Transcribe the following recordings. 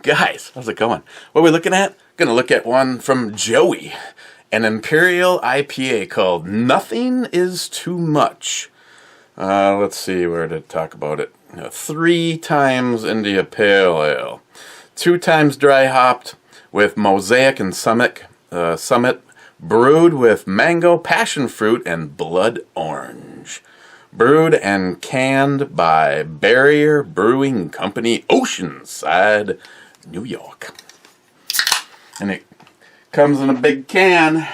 guys, how's it going? What are we looking at? Gonna look at one from Joey, an Imperial IPA called Nothing Is Too Much. Let's see where to talk about it. 3 times India Pale Ale, 2 times dry hopped with Mosaic and Summit, brewed with mango, passion fruit, and blood orange. Brewed and canned by Barrier Brewing Company, Oceanside, New York. And it comes in a big can,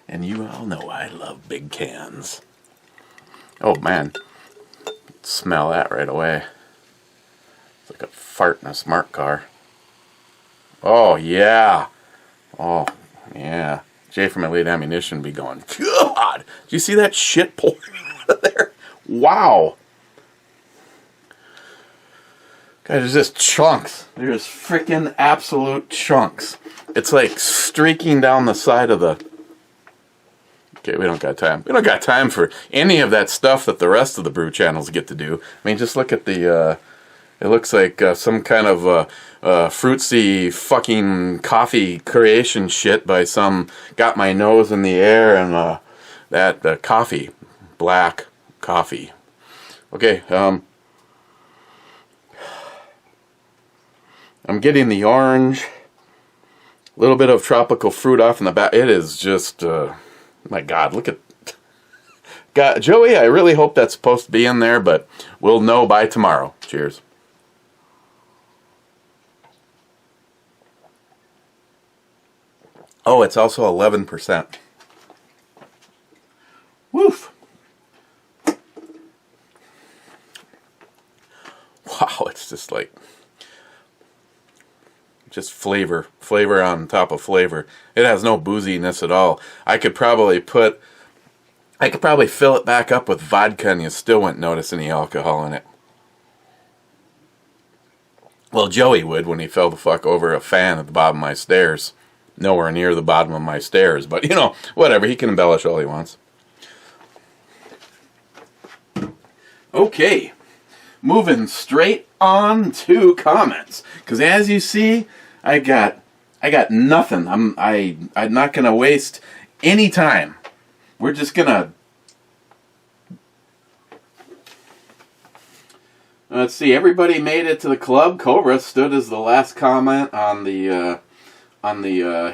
and you all know I love big cans. Oh man, smell that right away. It's like a fart in a smart car. Oh yeah. Oh yeah. Jay from Elite Ammunition be going, God, did you see that shit pouring out of there? Wow. Guys, there's just chunks. There's freaking absolute chunks. It's like streaking down the side of the... Okay, we don't got time. We don't got time for any of that stuff that the rest of the brew channels get to do. I mean, just look at the... it looks like some kind of fruitsy fucking coffee creation shit by some... Got my nose in the air and that coffee. Black coffee. Okay, I'm getting the orange, a little bit of tropical fruit off in the back. It is just, my God, look at, God, Joey, I really hope that's supposed to be in there, but we'll know by tomorrow. Cheers. Oh, it's also 11%. Woof. Wow, it's just like... Just flavor on top of flavor. It has no booziness at all. I could probably fill it back up with vodka and you still wouldn't notice any alcohol in it. Well, Joey would when he fell the fuck over a fan at the bottom of my stairs. Nowhere near the bottom of my stairs, but you know, whatever, he can embellish all he wants. Okay, moving straight on to comments, because as you see, I got nothing. I'm not gonna waste any time. We're just gonna let's see. Everybody made it to the club. Cobra stood as the last comment on the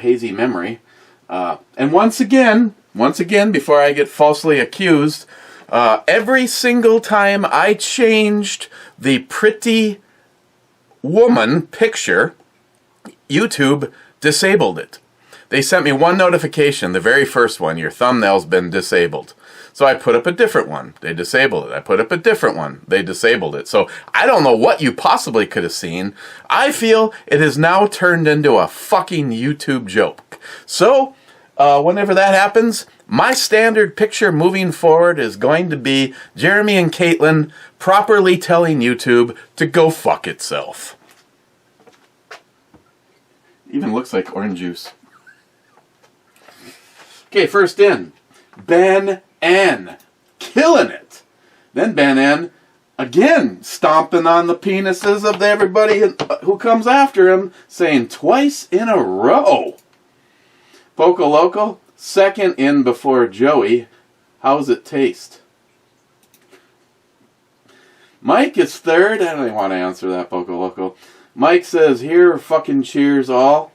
hazy memory. And once again, before I get falsely accused, every single time I changed the pretty woman picture, YouTube disabled it. They sent me one notification, the very first one, your thumbnail's been disabled. So I put up a different one, they disabled it. I put up a different one, they disabled it. So I don't know what you possibly could have seen. I feel it has now turned into a fucking YouTube joke. So, whenever that happens, my standard picture moving forward is going to be Jeremy and Caitlin properly telling YouTube to go fuck itself. Even looks like orange juice. Okay, first in, Ben N. Killing it. Then Ben N. again stomping on the penises of everybody who comes after him, saying twice in a row. Poco Loco, second in before Joey. How's it taste? Mike is third. I don't even want to answer that, Poco Loco. Mike says, here, fucking cheers all.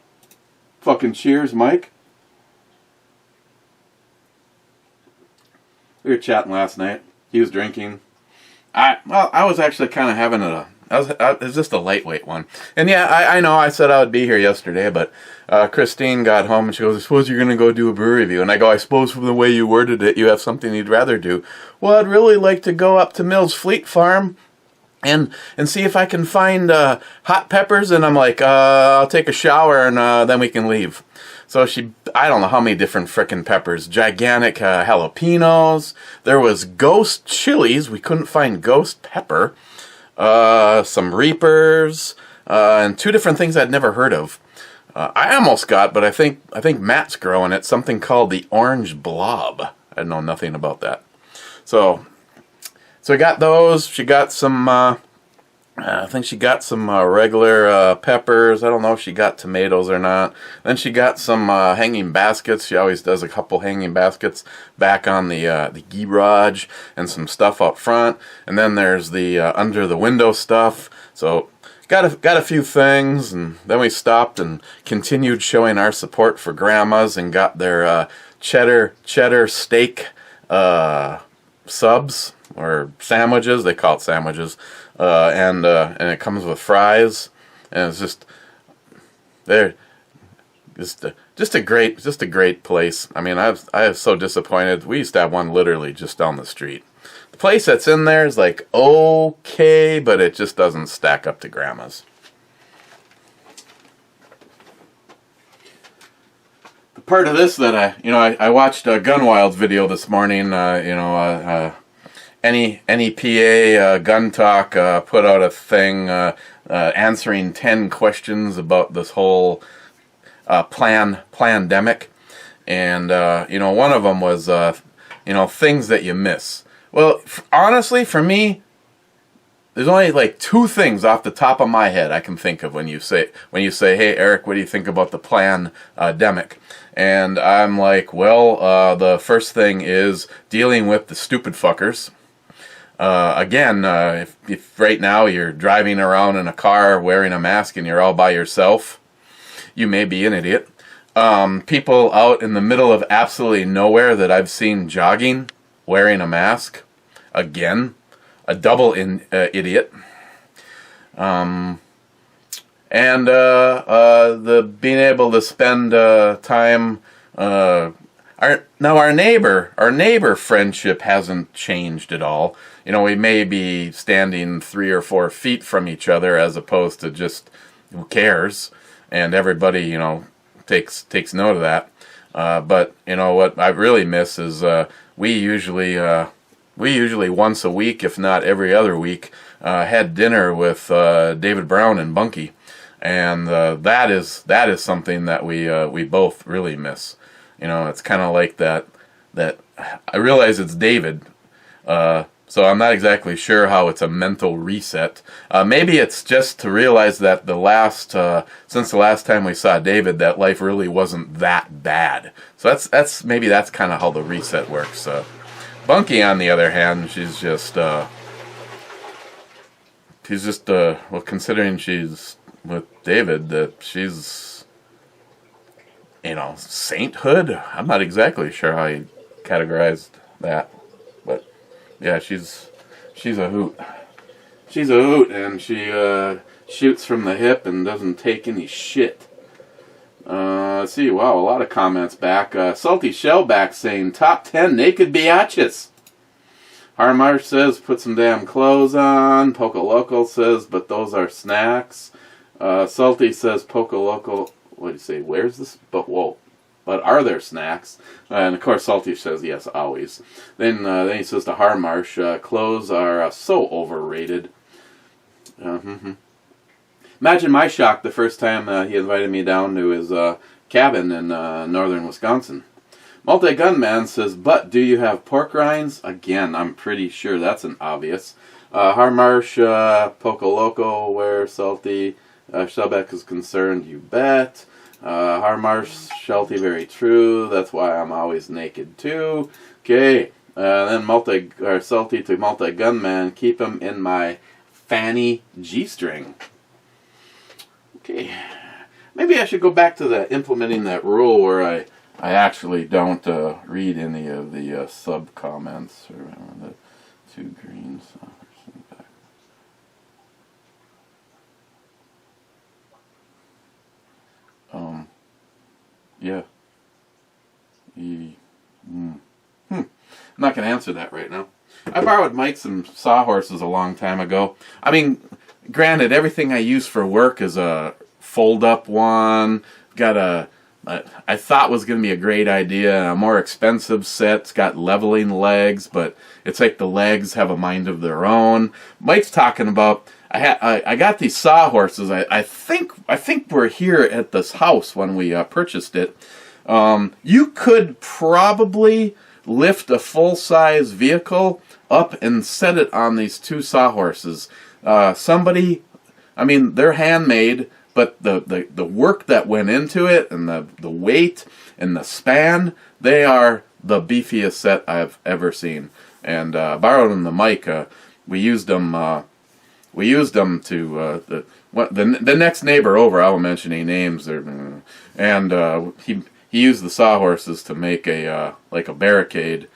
Fucking cheers, Mike. We were chatting last night. He was drinking. I was actually kind of having it was just a lightweight one. And yeah, I know I said I would be here yesterday, but Christine got home and she goes, I suppose you're going to go do a brew review. And I go, I suppose from the way you worded it, you have something you'd rather do. Well, I'd really like to go up to Mills Fleet Farm and see if I can find hot peppers. And I'm like, I'll take a shower and then we can leave. So I don't know how many different frickin' peppers. Gigantic jalapenos. There was ghost chilies. We couldn't find ghost pepper. Some reapers. And 2 different things I'd never heard of. I almost got, but I think Matt's growing it, something called the orange blob. I know nothing about that. So I got those. She got some I think she got some regular peppers. I don't know if she got tomatoes or not. Then she got some hanging baskets. She always does a couple hanging baskets back on the garage and some stuff out front. And then there's the under the window stuff. So got a few things, and then we stopped and continued showing our support for grandmas and got their cheddar steak subs or sandwiches. They call it sandwiches, and it comes with fries, and it's just a great place. I mean, I was so disappointed. We used to have one literally just down the street. The place that's in there is like okay, but it just doesn't stack up to grandma's. The part of this that I watched a Gunwild's video this morning. NEPA Gun Talk put out a thing answering 10 questions about this whole plandemic, and one of them was things that you miss. Well, honestly, for me, there's only like two things off the top of my head I can think of when you say, "Hey, Eric, what do you think about the plandemic?" And I'm like, well, the first thing is dealing with the stupid fuckers. Again, if right now you're driving around in a car wearing a mask and you're all by yourself, you may be an idiot. People out in the middle of absolutely nowhere that I've seen jogging wearing a mask, again, a double idiot. And the being able to spend time. Our neighbor friendship hasn't changed at all. We may be standing 3 or 4 feet from each other as opposed to just who cares, and everybody takes note of that. But what I really miss is we usually once a week, if not every other week, had dinner with David Brown and Bunky, and that is something that we both really miss. It's kind of like that I realize it's David, so I'm not exactly sure how it's a mental reset. Maybe it's just to realize that since the last time we saw David, that life really wasn't that bad. So that's kind of how the reset works. Bunky, on the other hand, she's just well, considering she's with David, that she's sainthood. I'm not exactly sure how you categorized that, but yeah, she's a hoot. She's a hoot, and she shoots from the hip and doesn't take any shit. Let's see. Wow, a lot of comments back. Salty Shellback saying top 10 naked biatches. Harmarsh says put some damn clothes on. Poco Loco says but those are snacks. Salty says Poco Loco. What do you say? Where's this? But are there snacks? And of course, Salty says yes, always. Then he says to Harmarsh, clothes are so overrated. Imagine my shock the first time he invited me down to his cabin in northern Wisconsin. Multi-Gunman says, but do you have pork rinds? Again, I'm pretty sure that's an obvious. Harmarsh, Poco Loco, where Salty Shellback is concerned, you bet. Harmarsh, Shelty, very true. That's why I'm always naked too. Okay, then Salty to Multi-Gunman, keep him in my fanny G-string. Okay, maybe I should go back to implementing that rule where I actually don't read any of the sub comments or the two greens. Yeah. I'm not going to answer that right now. I borrowed Mike some sawhorses a long time ago. I mean, granted, everything I use for work is a fold-up one. Got I thought was going to be a great idea, a more expensive set. It's got leveling legs, but it's like the legs have a mind of their own. Mike's talking about, I got these sawhorses. I think we're here at this house when we purchased it. You could probably lift a full-size vehicle up and set it on these two sawhorses. Somebody, I mean, they're handmade, but the work that went into it and the weight and the span, they are the beefiest set I've ever seen. And borrowed them the mic. We used them. We used them to the next neighbor over. I won't mention any names. And he used the sawhorses to make a like a barricade.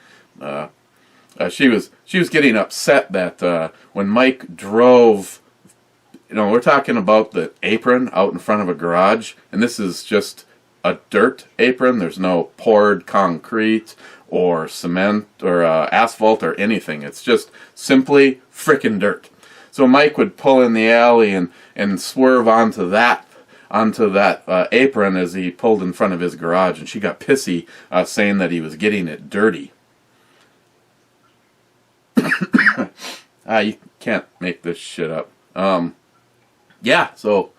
She was getting upset that when Mike drove, you know, we're talking about the apron out in front of a garage, and this is just a dirt apron. There's no poured concrete or cement or asphalt or anything. It's just simply frickin' dirt. So Mike would pull in the alley and swerve onto that apron as he pulled in front of his garage, and she got pissy saying that he was getting it dirty. You can't make this shit up. Yeah, so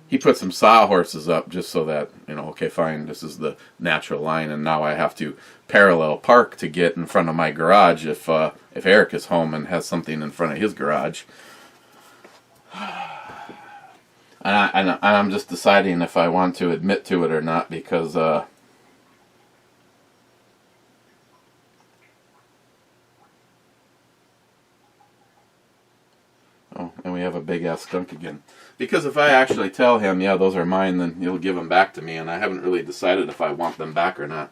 he put some sawhorses up just so that, you know, okay, fine, this is the natural line, and now I have to parallel park to get in front of my garage if Eric is home and has something in front of his garage. And I'm just deciding if I want to admit to it or not, because oh, and we have a big-ass skunk again. Because if I actually tell him, yeah, those are mine, then he'll give them back to me, and I haven't really decided if I want them back or not.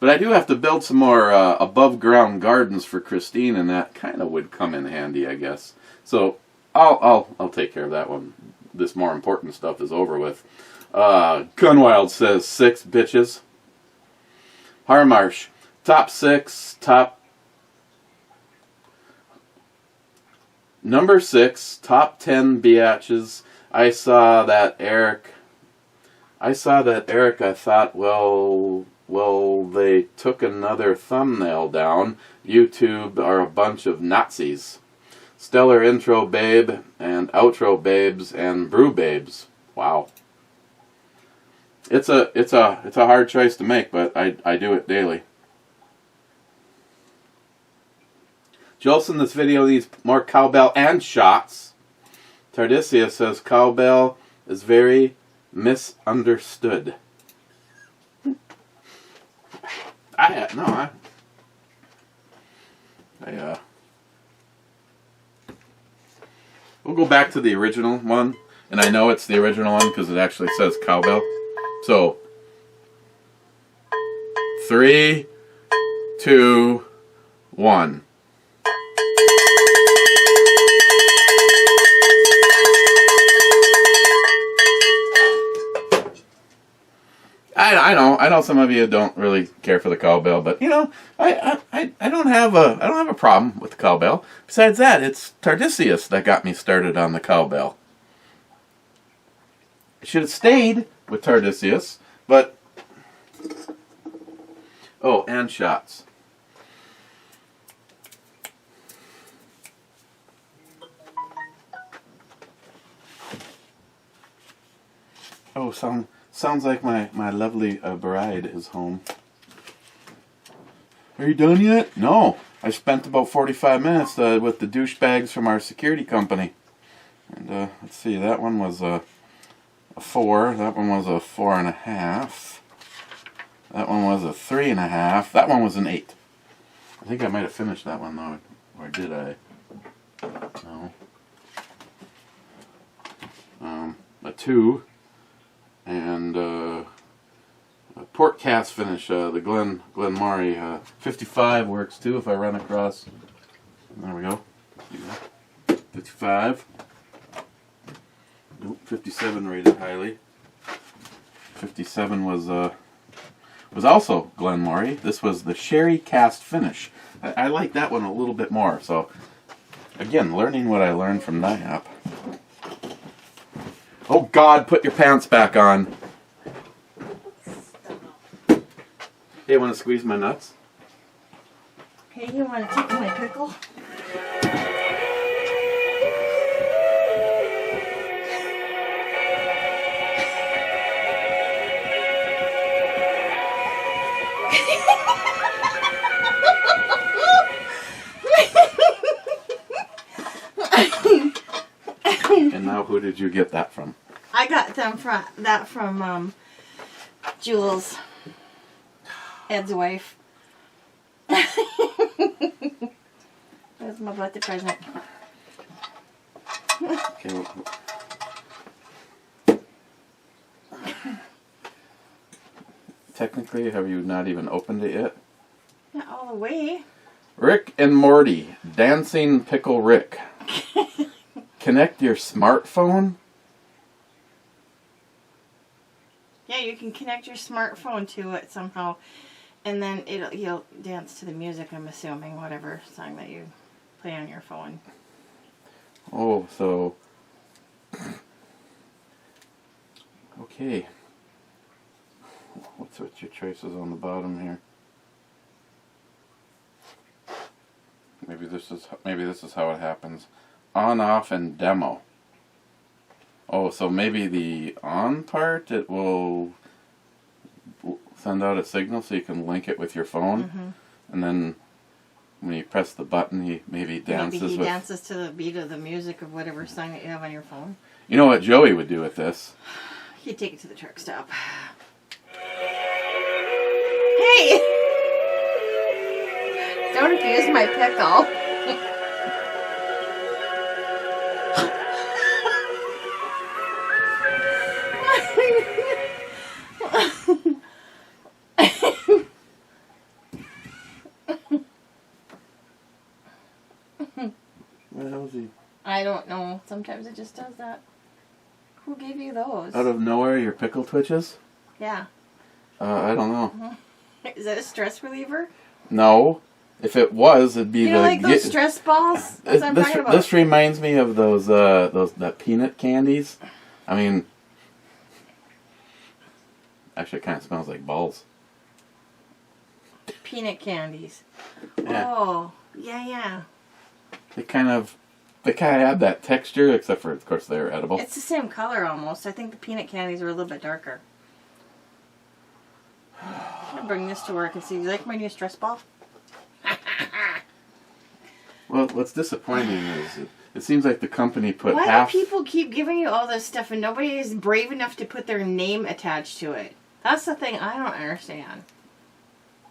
But I do have to build some more above-ground gardens for Christine, and that kind of would come in handy, I guess. So I'll take care of that one. This more important stuff is over with. Gunwild says 6 bitches. Harmarsh, top 6, number 6, top 10 biatches. I saw that Eric. I thought, well, they took another thumbnail down. YouTube are a bunch of Nazis. Stellar intro babe and outro babes and brew babes. Wow. It's a hard choice to make, but I do it daily. Jolson, this video needs more cowbell and shots. Tardisia says cowbell is very misunderstood. We'll go back to the original one, and I know it's the original one because it actually says cowbell. So, 3, 2, 1. I know some of you don't really care for the cowbell, but you know, I don't have a problem with the cowbell. Besides that, it's Tardisius that got me started on the cowbell. I should have stayed with Tardisius, but oh, and shots. Oh, sounds like my lovely bride is home. Are you done yet? No. I spent about 45 minutes with the douchebags from our security company. And let's see, that one was a 4. That one was a 4.5. That one was a 3.5. That one was an 8. I think I might have finished that one though. Or did I? No. A 2. And a port cast finish, the Glen Maury 55 works too if I run across. There we go. 55. Nope, 57 rated highly. 57 was also Glen Maury. This was the sherry cast finish. I like that one a little bit more. So again, learning what I learned from NIAP. Oh God, put your pants back on. Hey, want to squeeze my nuts? Hey, you want to take my pickle? who did you get that from? I got them from Jules, Ed's wife. That was my birthday present. Okay. Technically, have you not even opened it yet? Not all the way. Rick and Morty, Dancing Pickle Rick. Connect your smartphone? Yeah, you can connect your smartphone to it somehow, and then you'll dance to the music, I'm assuming, whatever song that you play on your phone. Oh, so... Okay. What's with your choices on the bottom here? Maybe this is how it happens. On, off, and demo. Oh, so maybe the on part, it will send out a signal so you can link it with your phone. Mm-hmm. And then when you press the button, he maybe dances Maybe he with... dances to the beat of the music of whatever song that you have on your phone. You know what Joey would do with this? He'd take it to the truck stop. Hey! Don't abuse my pickle. What the hell is he? I don't know. Sometimes it just does that. Who gave you those? Out of nowhere, your pickle twitches? Yeah. I don't know. Is that a stress reliever? No. If it was, it'd be You know, like those stress balls? That's what I'm talking about. This reminds me of that peanut candies. I mean, actually, it kind of smells like balls. Peanut candies. Yeah. Oh, yeah. They kind of have that texture, except for, of course, they're edible. It's the same color almost. I think the peanut candies are a little bit darker. I'm going to bring this to work and see. Do you like my new stress ball? Well, what's disappointing is it seems like the company put Why half... do people keep giving you all this stuff and nobody is brave enough to put their name attached to it? That's the thing I don't understand.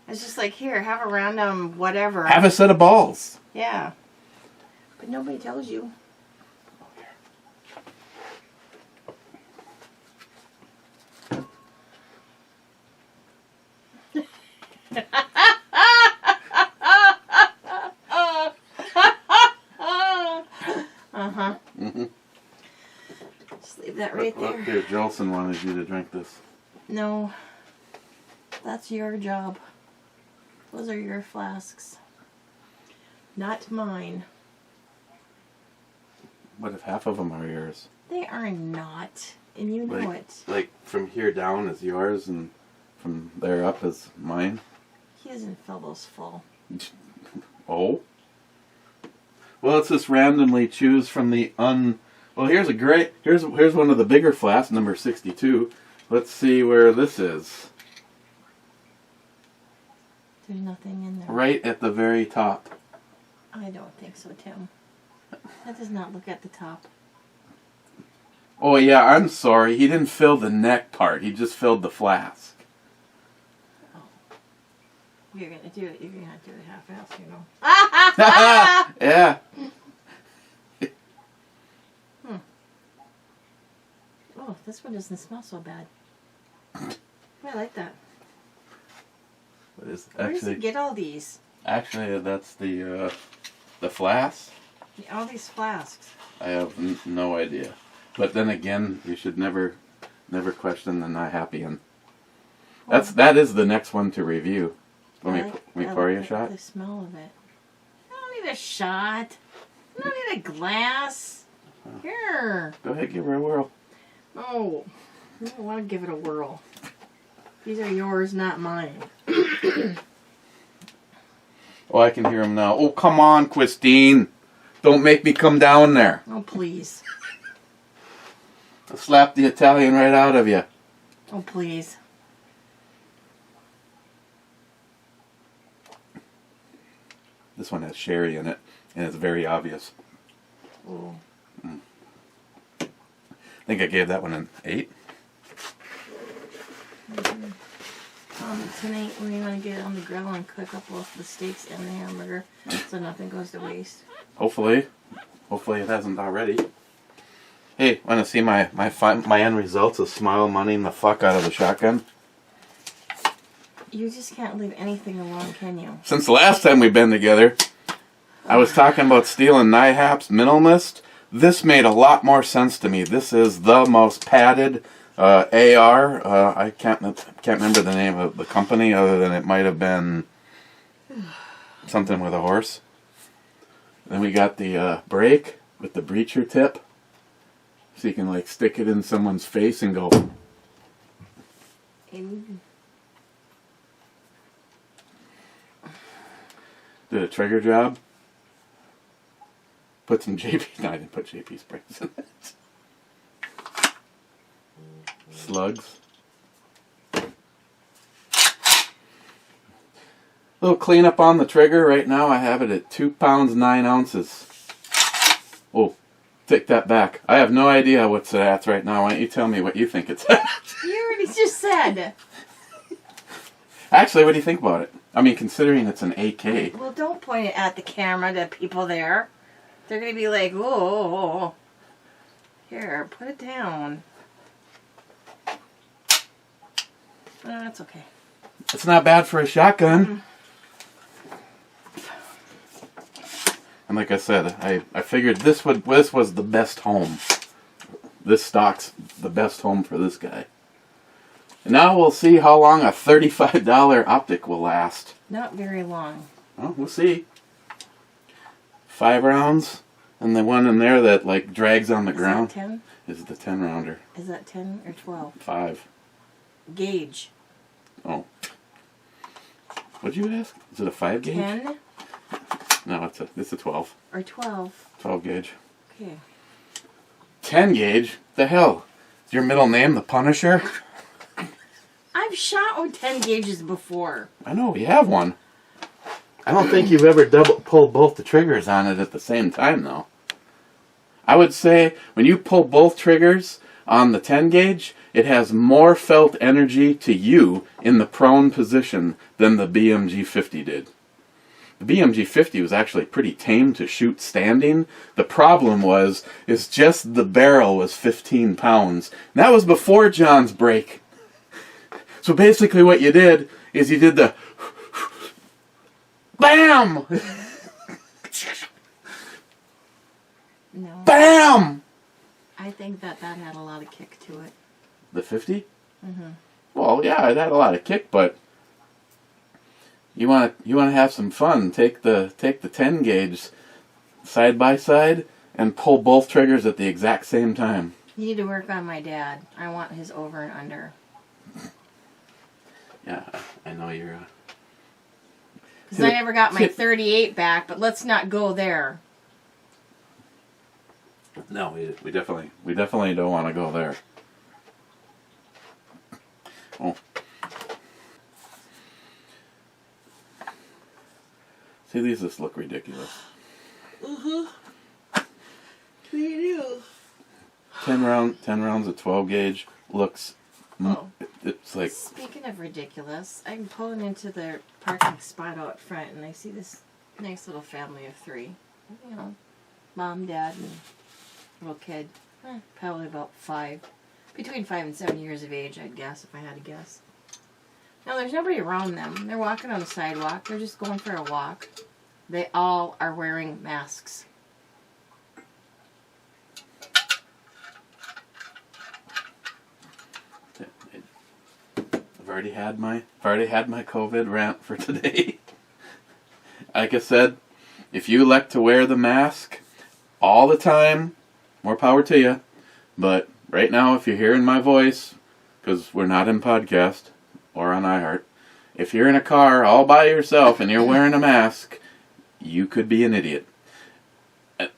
It's just like, here, have a random whatever. Have a set of balls. Yeah. But nobody tells you. Uh-huh. Mm-hmm. Just leave that right there. Here, Jolson wanted you to drink this. No. That's your job. Those are your flasks. Not mine. What if half of them are yours? They are not. And you know it. Like from here down is yours and from there up is mine? He doesn't fill those full. Oh? Well, let's just randomly choose from the Well, here's one of the bigger flasks, number 62. Let's see where this is. There's nothing in there. Right at the very top. I don't think so, Tim. That does not look at the top. Oh, yeah, I'm sorry. He didn't fill the neck part. He just filled the flask. Oh. You're going to do it. You're going to have to do it half-assed, you know. Yeah. Oh, this one doesn't smell so bad. I like that. What is Where does he get all these? Actually, that's the flask. Yeah, all these flasks. I have no idea. But then again, you should never question the not happy one. That is the next one to review. Let me pour you a shot. The smell of it. I don't need a shot. I don't need a glass. Here. Go ahead, give her a whirl. No. I don't want to give it a whirl. These are yours, not mine. Oh, I can hear him now. Oh, come on, Christine. Don't make me come down there. Oh, please. I'll slap the Italian right out of you. Oh, please. This one has sherry in it, and it's very obvious. Oh. I think I gave that one an 8. Tonight we want to get on the grill and cook up both the steaks and the hamburger so nothing goes to waste. Hopefully it hasn't already. Hey, want to see my end results of smile moneying the fuck out of the shotgun? You just can't leave anything alone, can you? Since the last time we've been together, I was talking about stealing NIHAP's Minimalist. This made a lot more sense to me. This is the most padded AR. I can't remember the name of the company other than it might have been something with a horse. Then we got the brake with the breacher tip. So you can like stick it in someone's face and go. Did a trigger job. Put some JP. No, I didn't put JP springs in it. Slugs. Little cleanup on the trigger. Right now I have it at 2 pounds 9 ounces. Oh, take that back. I have no idea what's at right now. Why don't you tell me what you think it's at? You already just said. Actually, what do you think about it? I mean, considering it's an AK. Well, don't point it at the camera to people there. They're going to be like, whoa. Here, put it down. That's okay. It's not bad for a shotgun. And like I said, I figured this was the best home. This stock's the best home for this guy. And now we'll see how long a $35 optic will last. Not very long. Well, we'll see. 5 rounds, and the one in there that like drags on the ground. Is that 10? Is the 10 rounder. Is that 10 or 12? 5. Gauge. Oh. What'd you ask? Is it a 5 gauge? 10 No, it's a 12. or 12? 12 gauge. Okay. 10 gauge? The hell? Is your middle name the Punisher? I've shot with 10 gauges before. I know, you have one. I don't think you've ever pulled both the triggers on it at the same time, though. I would say when you pull both triggers on the 10 gauge, it has more felt energy to you in the prone position than the BMG 50 did. The BMG 50 was actually pretty tame to shoot standing. The problem is just the barrel was 15 pounds. And that was before John's break. So basically what you did is you did the BAM! No. BAM! I think that had a lot of kick to it. The 50? Mm-hmm. Well, yeah, it had a lot of kick, but you want to have some fun. Take the 10 gauge side by side and pull both triggers at the exact same time. You need to work on my dad. I want his over and under. Yeah, I know you're. Because I never got my 38 back, but let's not go there. No, we definitely don't want to go there. Oh. See, these just look ridiculous. Mm-hmm. They do. 10 rounds of 12 gauge looks. Oh. It's like. Speaking of ridiculous, I'm pulling into the parking spot out front, and I see this nice little family of 3. You know, mom, dad, and little kid. Probably about 5. Between 5 and 7 years of age, I'd guess, if I had to guess. Now, there's nobody around them. They're walking on the sidewalk. They're just going for a walk. They all are wearing masks. I've already had my COVID rant for today. Like I said, if you elect to wear the mask all the time, more power to you. But right now, if you're hearing my voice, because we're not in podcast or on iHeart, if you're in a car all by yourself and you're wearing a mask, you could be an idiot.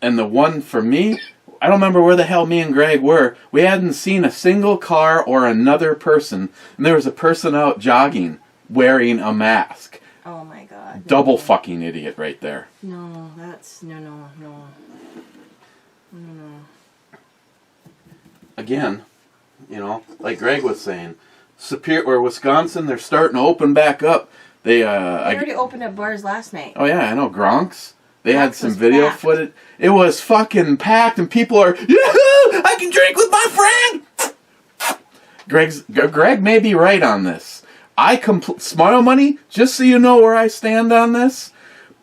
And the one for me, I don't remember where the hell me and Greg were. We hadn't seen a single car or another person, and there was a person out jogging wearing a mask. Oh my God. Double fucking idiot right there. No, that's... No. again, like Greg was saying, Superior or Wisconsin, they're starting to open back up. They already opened up bars last night. Oh yeah, I know. Gronk's. They had Gronk's some was video packed. footage. It was fucking packed, and people are, Yahoo! I can drink with my friend. Greg may be right on this. Smile Money. Just so you know where I stand on this.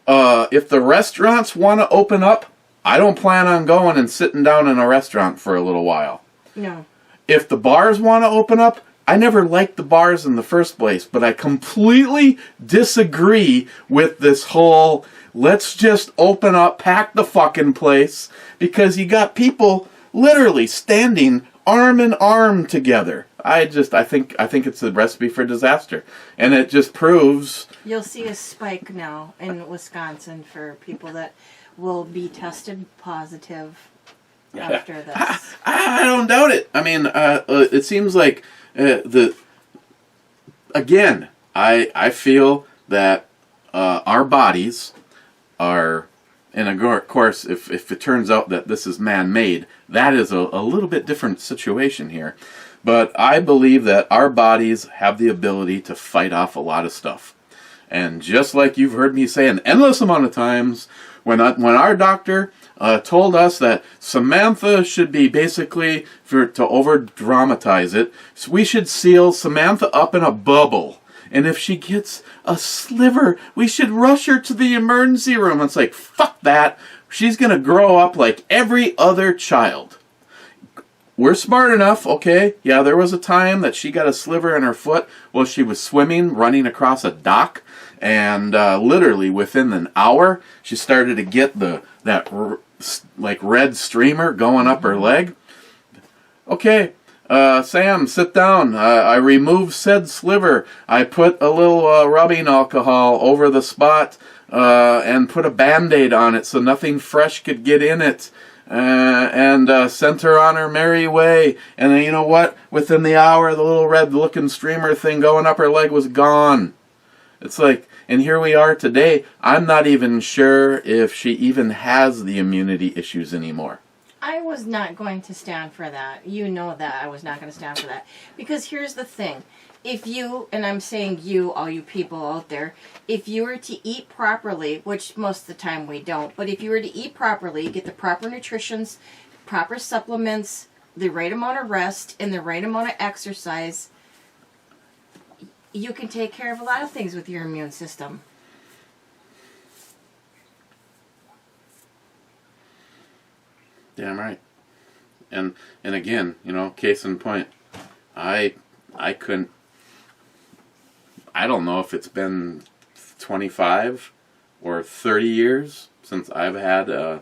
If the restaurants want to open up, I don't plan on going and sitting down in a restaurant for a little while. No. If the bars want to open up, I never liked the bars in the first place, but I completely disagree with this whole, let's just open up, pack the fucking place, because you got people literally standing arm in arm together. I think it's a recipe for disaster, and it just proves. You'll see a spike now in Wisconsin for people that will be tested positive after this. I don't doubt it. I mean, it seems like I feel that our bodies are, and of course, if it turns out that this is man-made, that is a little bit different situation here. But I believe that our bodies have the ability to fight off a lot of stuff. And just like you've heard me say an endless amount of times, when our doctor told us that Samantha should be basically, to over-dramatize it, so we should seal Samantha up in a bubble. And if she gets a sliver, we should rush her to the emergency room. It's like, fuck that. She's going to grow up like every other child. We're smart enough, okay? Yeah, there was a time that she got a sliver in her foot while she was swimming, running across a dock. And literally within an hour, she started to get that red streamer going up her leg. Okay, Sam, sit down. I removed said sliver. I put a little rubbing alcohol over the spot and put a Band-Aid on it so nothing fresh could get in it. And sent her on her merry way. And then you know what? Within the hour, the little red-looking streamer thing going up her leg was gone. It's like, and here we are today. I'm not even sure if she even has the immunity issues anymore. I was not going to stand for that. You know that I was not going to stand for that. Because here's the thing. If you, and I'm saying you, all you people out there, if you were to eat properly, which most of the time we don't, but if you were to eat properly, get the proper nutritions, proper supplements, the right amount of rest, and the right amount of exercise, you can take care of a lot of things with your immune system. Damn right. And again, case in point, I couldn't. I don't know if it's been 25 or 30 years since I've had a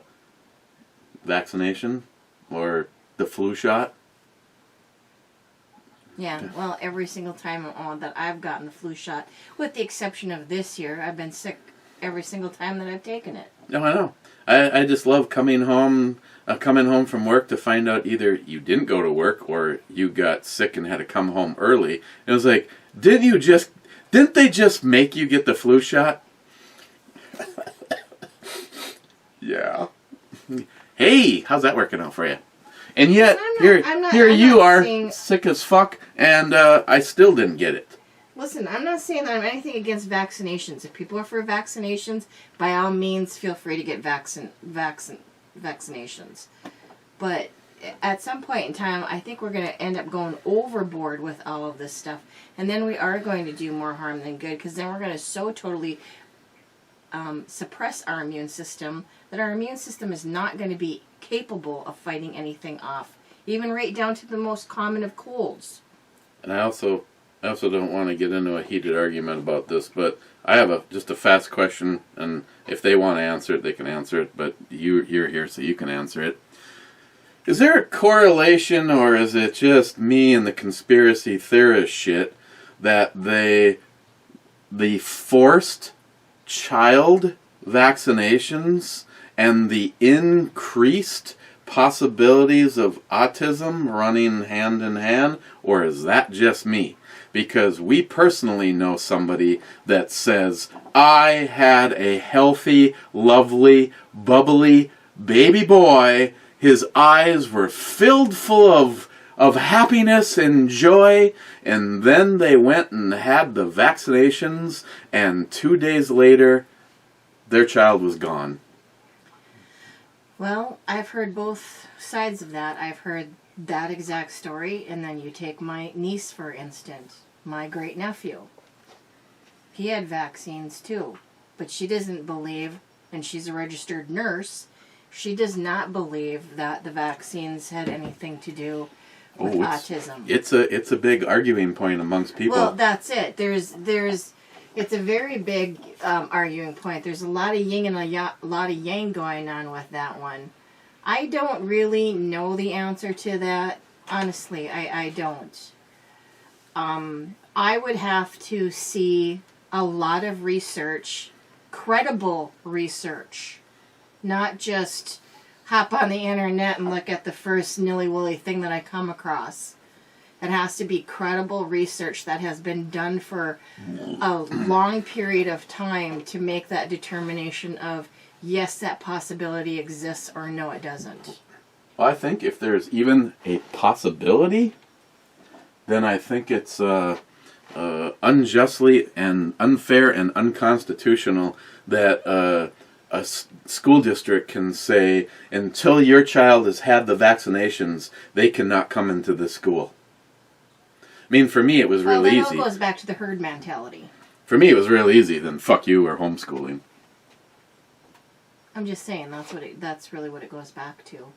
vaccination or the flu shot. Yeah, well, every single time that I've gotten the flu shot, with the exception of this year, I've been sick every single time that I've taken it. No, I know. I just love coming home from work to find out either you didn't go to work or you got sick and had to come home early. And it was like, didn't they just make you get the flu shot? Yeah. Hey, how's that working out for you? And yet, here you are, sick as fuck, and I still didn't get it. Listen, I'm not saying that I'm anything against vaccinations. If people are for vaccinations, by all means, feel free to get vaccinations. But at some point in time, I think we're going to end up going overboard with all of this stuff. And then we are going to do more harm than good, because then we're going to so totally suppress our immune system that our immune system is not going to be capable of fighting anything off, even right down to the most common of colds. And I also don't want to get into a heated argument about this, but I have just a fast question, and if they want to answer it, they can answer it, but you're here so you can answer it. Is there a correlation, or is it just me and the conspiracy theorist shit, that the forced child vaccinations and the increased possibilities of autism running hand in hand, or is that just me? Because we personally know somebody that says, I had a healthy, lovely, bubbly baby boy. His eyes were filled full of of happiness and joy, and then they went and had the vaccinations, and 2 days later, their child was gone. Well, I've heard both sides of that. I've heard that exact story, and then you take my niece, for instance, my great-nephew. He had vaccines too, but she doesn't believe, and she's a registered nurse, she does not believe that the vaccines had anything to do with autism. It's a big arguing point amongst people. Well, that's it. It's a very big arguing point. There's a lot of yin and a lot of yang going on with that one. I don't really know the answer to that. Honestly, I don't. I would have to see a lot of research, credible research, not just hop on the internet and look at the first nilly-willy thing that I come across. It has to be credible research that has been done for a long period of time to make that determination of, yes, that possibility exists, or no, it doesn't. Well, I think if there's even a possibility, then I think it's unjustly and unfair and unconstitutional that a school district can say, until your child has had the vaccinations, they cannot come into the school. I mean, for me, it was real easy. Well, it all goes back to the herd mentality. For me, it was real easy. Then fuck you or homeschooling. I'm just saying that's really what it goes back to.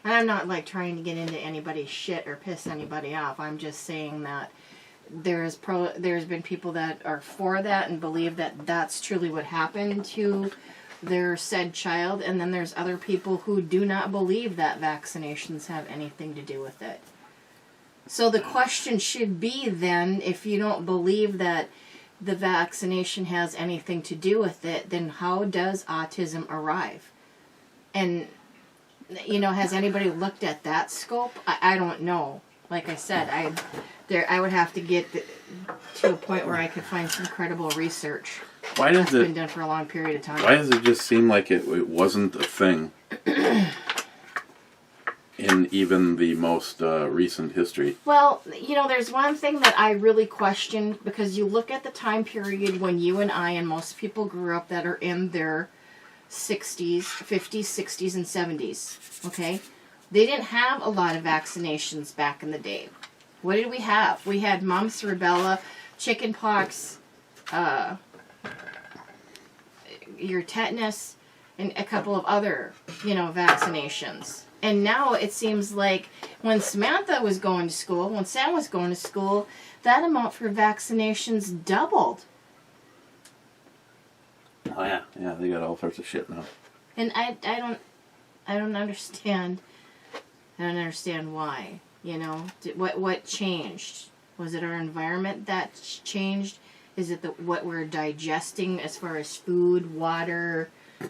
And I'm not like trying to get into anybody's shit or piss anybody off. I'm just saying that there's been people that are for that and believe that that's truly what happened to their said child, and then there's other people who do not believe that vaccinations have anything to do with it. So the question should be then, if you don't believe that the vaccination has anything to do with it, then how does autism arrive? And, has anybody looked at that scope? I don't know. Like I said, I would have to get to a point where I could find some credible research. Why does It's been done for a long period of time. Why does it just seem like it wasn't a thing in even the most recent history? Well, there's one thing that I really question, because you look at the time period when you and I and most people grew up that are in their 60s, 50s, 60s, and 70s, okay? They didn't have a lot of vaccinations back in the day. What did we have? We had mumps, rubella, chicken pox, your tetanus, and a couple of other, vaccinations. And now it seems like when Samantha was going to school, when Sam was going to school, that amount for vaccinations doubled. Oh yeah, they got all sorts of shit now. And I don't understand. I don't understand why. What changed? Was it our environment that changed? Is it what we're digesting as far as food, water,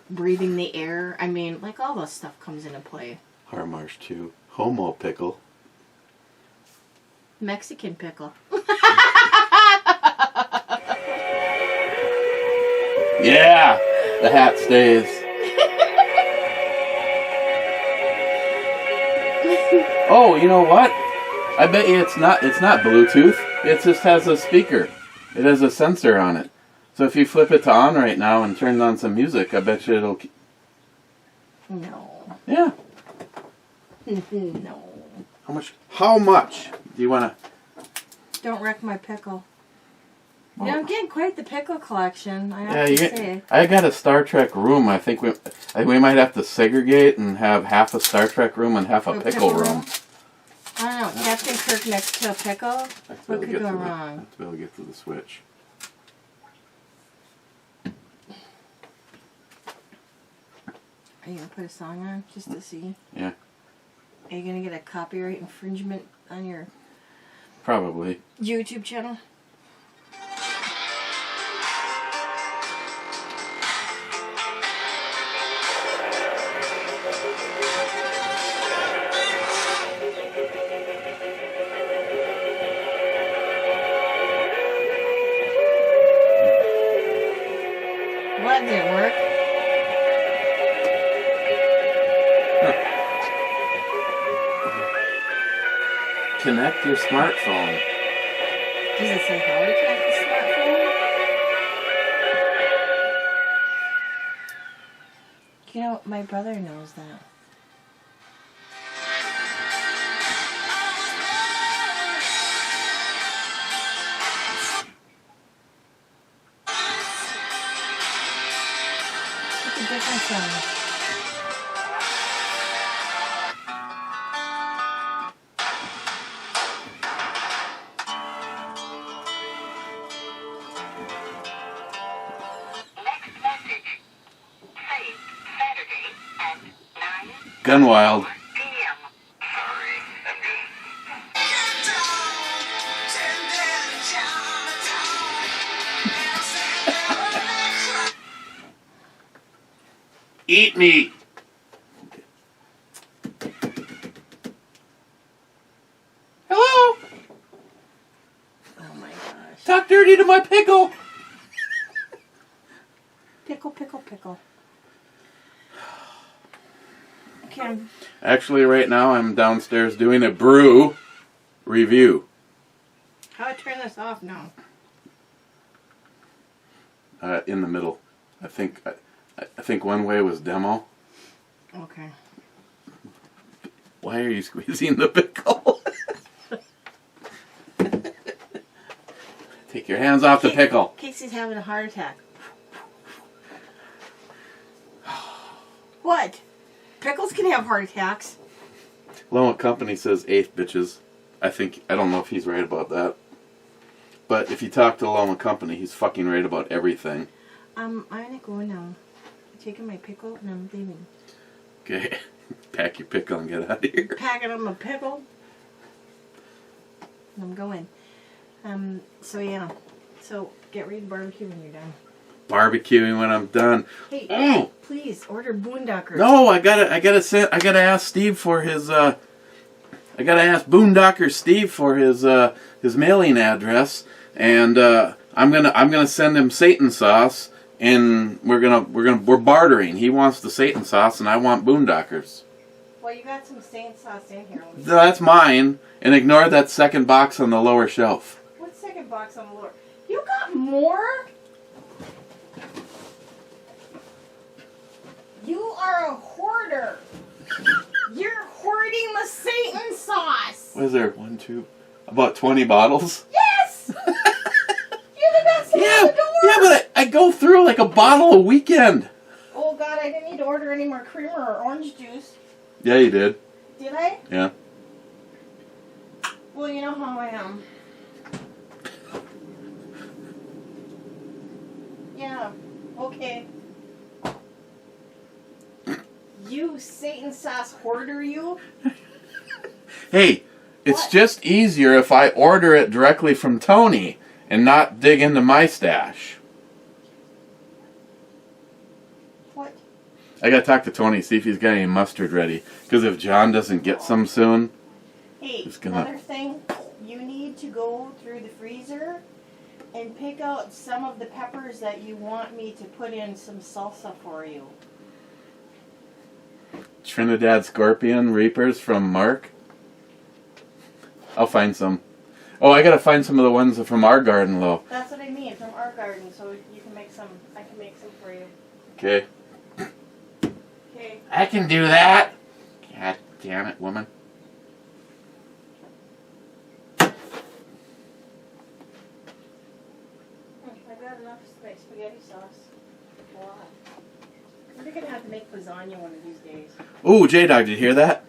breathing the air? I mean, like all this stuff comes into play. Harmarsh too. Homo pickle. Mexican pickle. Yeah, the hat stays. Oh, you know what? I bet you it's not Bluetooth. It just has a speaker. It has a sensor on it. So if you flip it to on right now and turn on some music, I bet you it'll... No. Yeah. No. How much do you want to... Don't wreck my pickle. Oh. I'm getting quite the pickle collection, I have to say. I got a Star Trek room. I think we might have to segregate and have half a Star Trek room and half a pickle room. I don't know. Captain Kirk next to a pickle? What could go wrong? Let's be able to get to the switch. Are you going to put a song on just to see? Yeah. Are you going to get a copyright infringement on your Probably. YouTube channel? What didn't work? Connect your smartphone. Does it say how to connect the smartphone? You know, my brother knows that. What's the difference on it? Gunwild. Eat me. Hello. Oh my gosh. Talk dirty to my pickle. Pickle, pickle, pickle. Okay. Actually, right now I'm downstairs doing a brew review. How do I turn this off now? In the middle. I think one way was demo. Okay. Why are you squeezing the pickle? Take your hands off the pickle. Casey's having a heart attack. What? Pickles can have heart attacks. Loma Company says eighth bitches. I don't know if he's right about that. But if you talk to Loma Company, he's fucking right about everything. I'm gonna go now. I'm taking my pickle and I'm leaving. Okay. Pack your pickle and get out of here. Packing up my pickle. And I'm going. So yeah. So get ready to barbecue when you're done. Barbecuing when I'm done. Hey, please order Boondockers. No, I gotta ask Steve for his I gotta ask Boondocker Steve for his mailing address, and I'm gonna send him Satan sauce, and we're bartering. He wants the Satan sauce, and I want Boondockers. Well, you got some Satan sauce in here. That's mine, and ignore that second box on the lower shelf. What second box on the lower? You got more? You are a hoarder. You're hoarding the Satan sauce. What is there? 1, 2, about 20 bottles? Yes! You're the best one Yeah, on the door. yeah, but I go through like a bottle a weekend. Oh, God, I didn't need to order any more creamer or orange juice. Yeah, you did. Did I? Yeah. Well, you know how I am. Yeah, okay. You Satan sauce hoarder, you? Hey, it's What? just easier if I order it directly from Tony and not dig into my stash. What? I gotta talk to Tony, see if he's got any mustard ready. Because if John doesn't get some soon, Hey, Just gonna- another thing, you need to go through the freezer and pick out some of the peppers that you want me to put in some salsa for you. Trinidad Scorpion Reapers from Mark. I'll find some. Oh, I gotta find some of the ones from our garden, though. That's what I mean, from our garden, so you can make some, I can make some for you. Okay. Okay. I can do that. God damn it, woman. I got enough spaghetti sauce. A lot. We're gonna have to make lasagna one of these days. Ooh, J-Dog, did you hear that?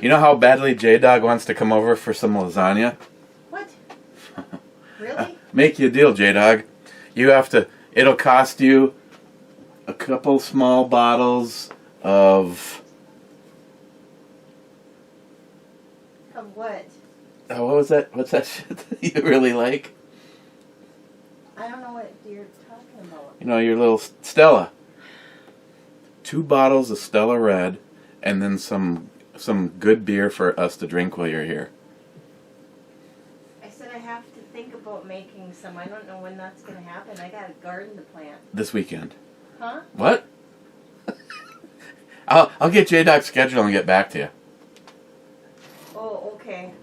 You know how badly J-Dog wants to come over for some lasagna? What? Really? Make you a deal, J-Dog. You have to, it'll cost you a couple small bottles of, Of what? what was that? What's that shit that you really like? I don't know what you're talking about. You know, your little Stella. 2 bottles of Stella Red, and then some good beer for us to drink while you're here. I said I have to think about making some. I don't know when that's going to happen. I got a garden to plant. This weekend. Huh? What? I'll get J-Dog's schedule and get back to you. Oh, okay.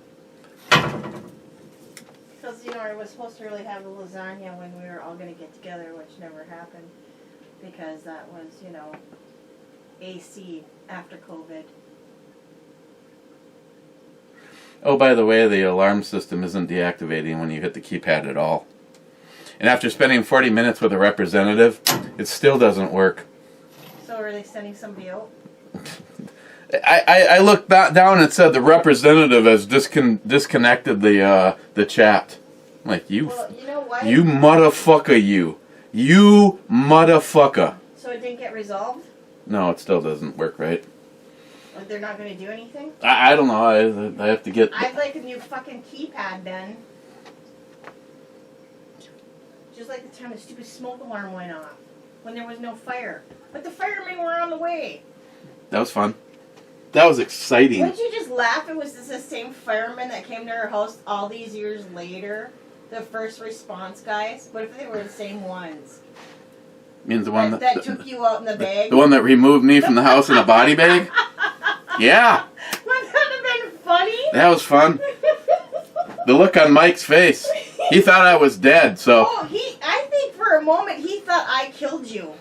Because, I was supposed to really have the lasagna when we were all going to get together, which never happened. Because that was, AC after COVID. Oh, by the way, the alarm system isn't deactivating when you hit the keypad at all. And after spending 40 minutes with a representative, it still doesn't work. So are they sending somebody out? I looked down and it said the representative has disconnected the chat. I'm like, Well, you know what? you motherfucker, you motherfucker. So it didn't get resolved? No, it still doesn't work right. Like they're not going to do anything? I don't know. I have to get. I'd like a new fucking keypad then. Just like the time the stupid smoke alarm went off. When there was no fire. But the firemen were on the way. That was fun. That was exciting. Wouldn't you just laugh? It was the same firemen that came to our house all these years later. The first response guys. What if they were the same ones? Means the one that took you out in the bag? The one that removed me from the house in a body bag? Yeah. Wouldn't that have been funny? That was fun. The look on Mike's face. He thought I was dead, so... Oh, I think for a moment he thought I killed you.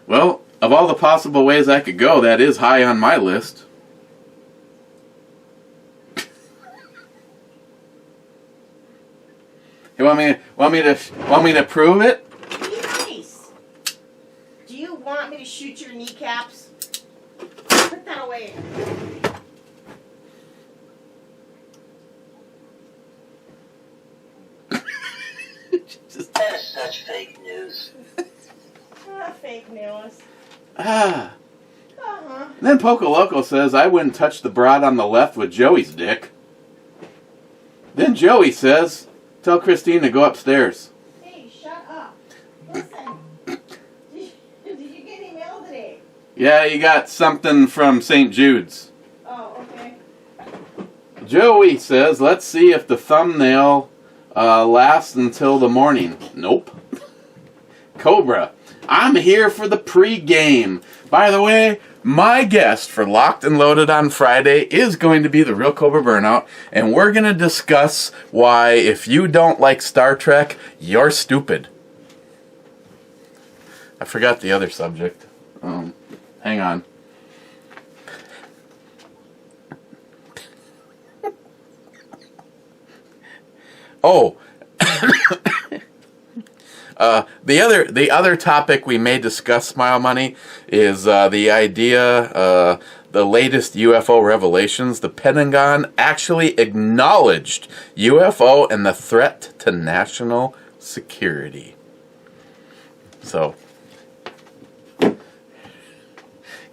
Well, of all the possible ways I could go, that is high on my list. You want me to prove it? Be nice. Do you want me to shoot your kneecaps? Put that away. That's such fake news. Fake news. Ah. Uh-huh. Then Poco Loco says, I wouldn't touch the broad on the left with Joey's dick. Then Joey says, tell Christine to go upstairs. Hey, shut up. Listen. Did you get any mail today? Yeah, you got something from St. Jude's. Oh, okay. Joey says, let's see if the thumbnail lasts until the morning. Nope. Cobra, I'm here for the pre-game. By the way, my guest for Locked and Loaded on Friday is going to be the real Cobra Burnout, and we're going to discuss why, if you don't like Star Trek, you're stupid. I forgot the other subject. Hang on. Oh, the other topic we may discuss, Smile Money, is the idea, the latest UFO revelations. The Pentagon actually acknowledged UFO and the threat to national security. So,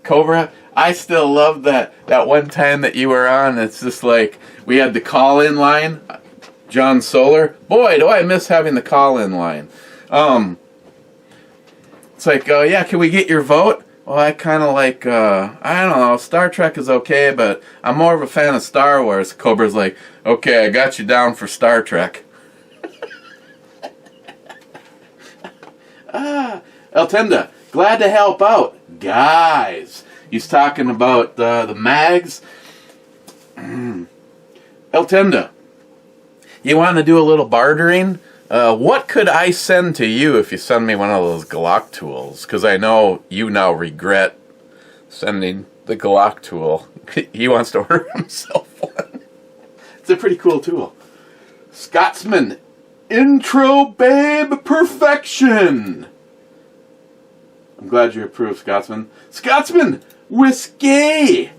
Cobra, I still love that one time that you were on. It's just like we had the call-in line. John Solar. Boy, do I miss having the call-in line. It's like, yeah, can we get your vote? Well, I kind of like, I don't know, Star Trek is okay, but I'm more of a fan of Star Wars. Cobra's like, okay, I got you down for Star Trek. Eltenda, glad to help out. Guys, he's talking about the mags. Eltenda, you want to do a little bartering? What could I send to you if you send me one of those Glock tools? Because I know you now regret sending the Glock tool. He wants to order himself one. It's a pretty cool tool. Scotsman, intro babe perfection. I'm glad you approve, Scotsman. Scotsman, whiskey.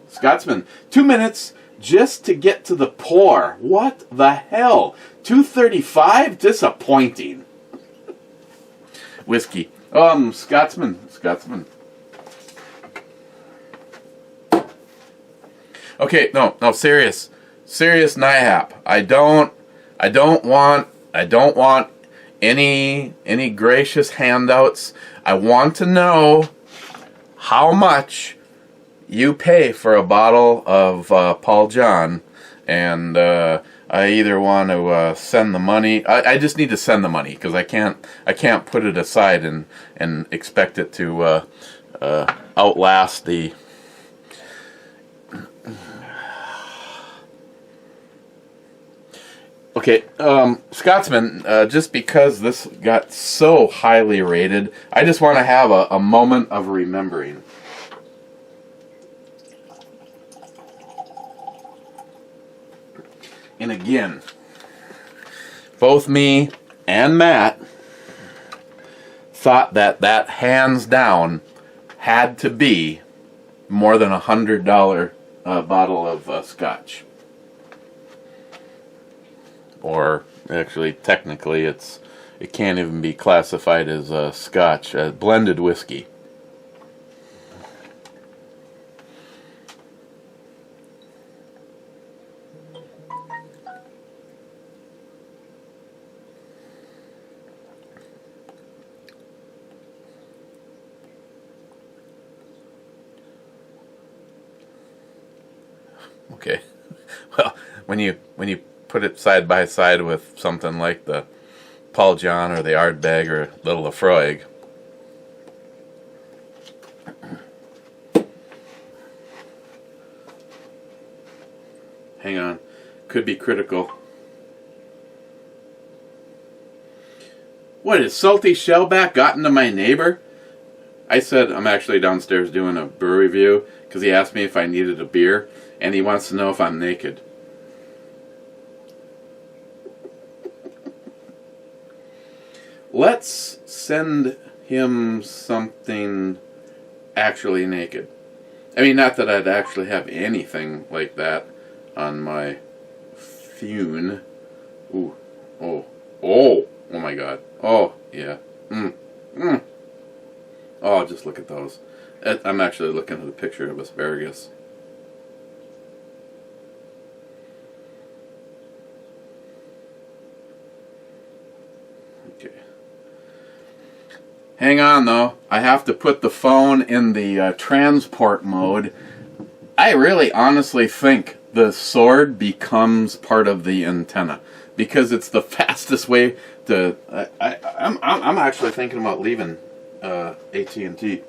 Scotsman, 2 minutes just to get to the pour. What the hell? 2:35? Disappointing. Whiskey. Scotsman. Okay, no, serious NIHAP. I don't want any gracious handouts. I want to know how much you pay for a bottle of Paul John, and I either want to send the money. I just need to send the money because I can't put it aside and expect it to outlast the. Okay, Scotsman, just because this got so highly rated, I just want to have a moment of remembering. And again, both me and Matt thought that hands down had to be more than $100 bottle of scotch. Or actually, technically, it can't even be classified as scotch, blended whiskey. Okay, well, when you put it side by side with something like the Paul John or the Ardbeg or the Lafroig, hang on, could be critical. What, has salty shellback gotten to my neighbor? I said I'm actually downstairs doing a brew review because he asked me if I needed a beer, and he wants to know if I'm naked. Let's send him something actually naked. I mean, not that I'd actually have anything like that on my phone. Ooh, oh my God. Oh, yeah. Oh, just look at those. I'm actually looking at a picture of asparagus. Okay. Hang on, though. I have to put the phone in the transport mode. I really honestly think the sword becomes part of the antenna because it's the fastest way to. I'm actually thinking about leaving AT&T.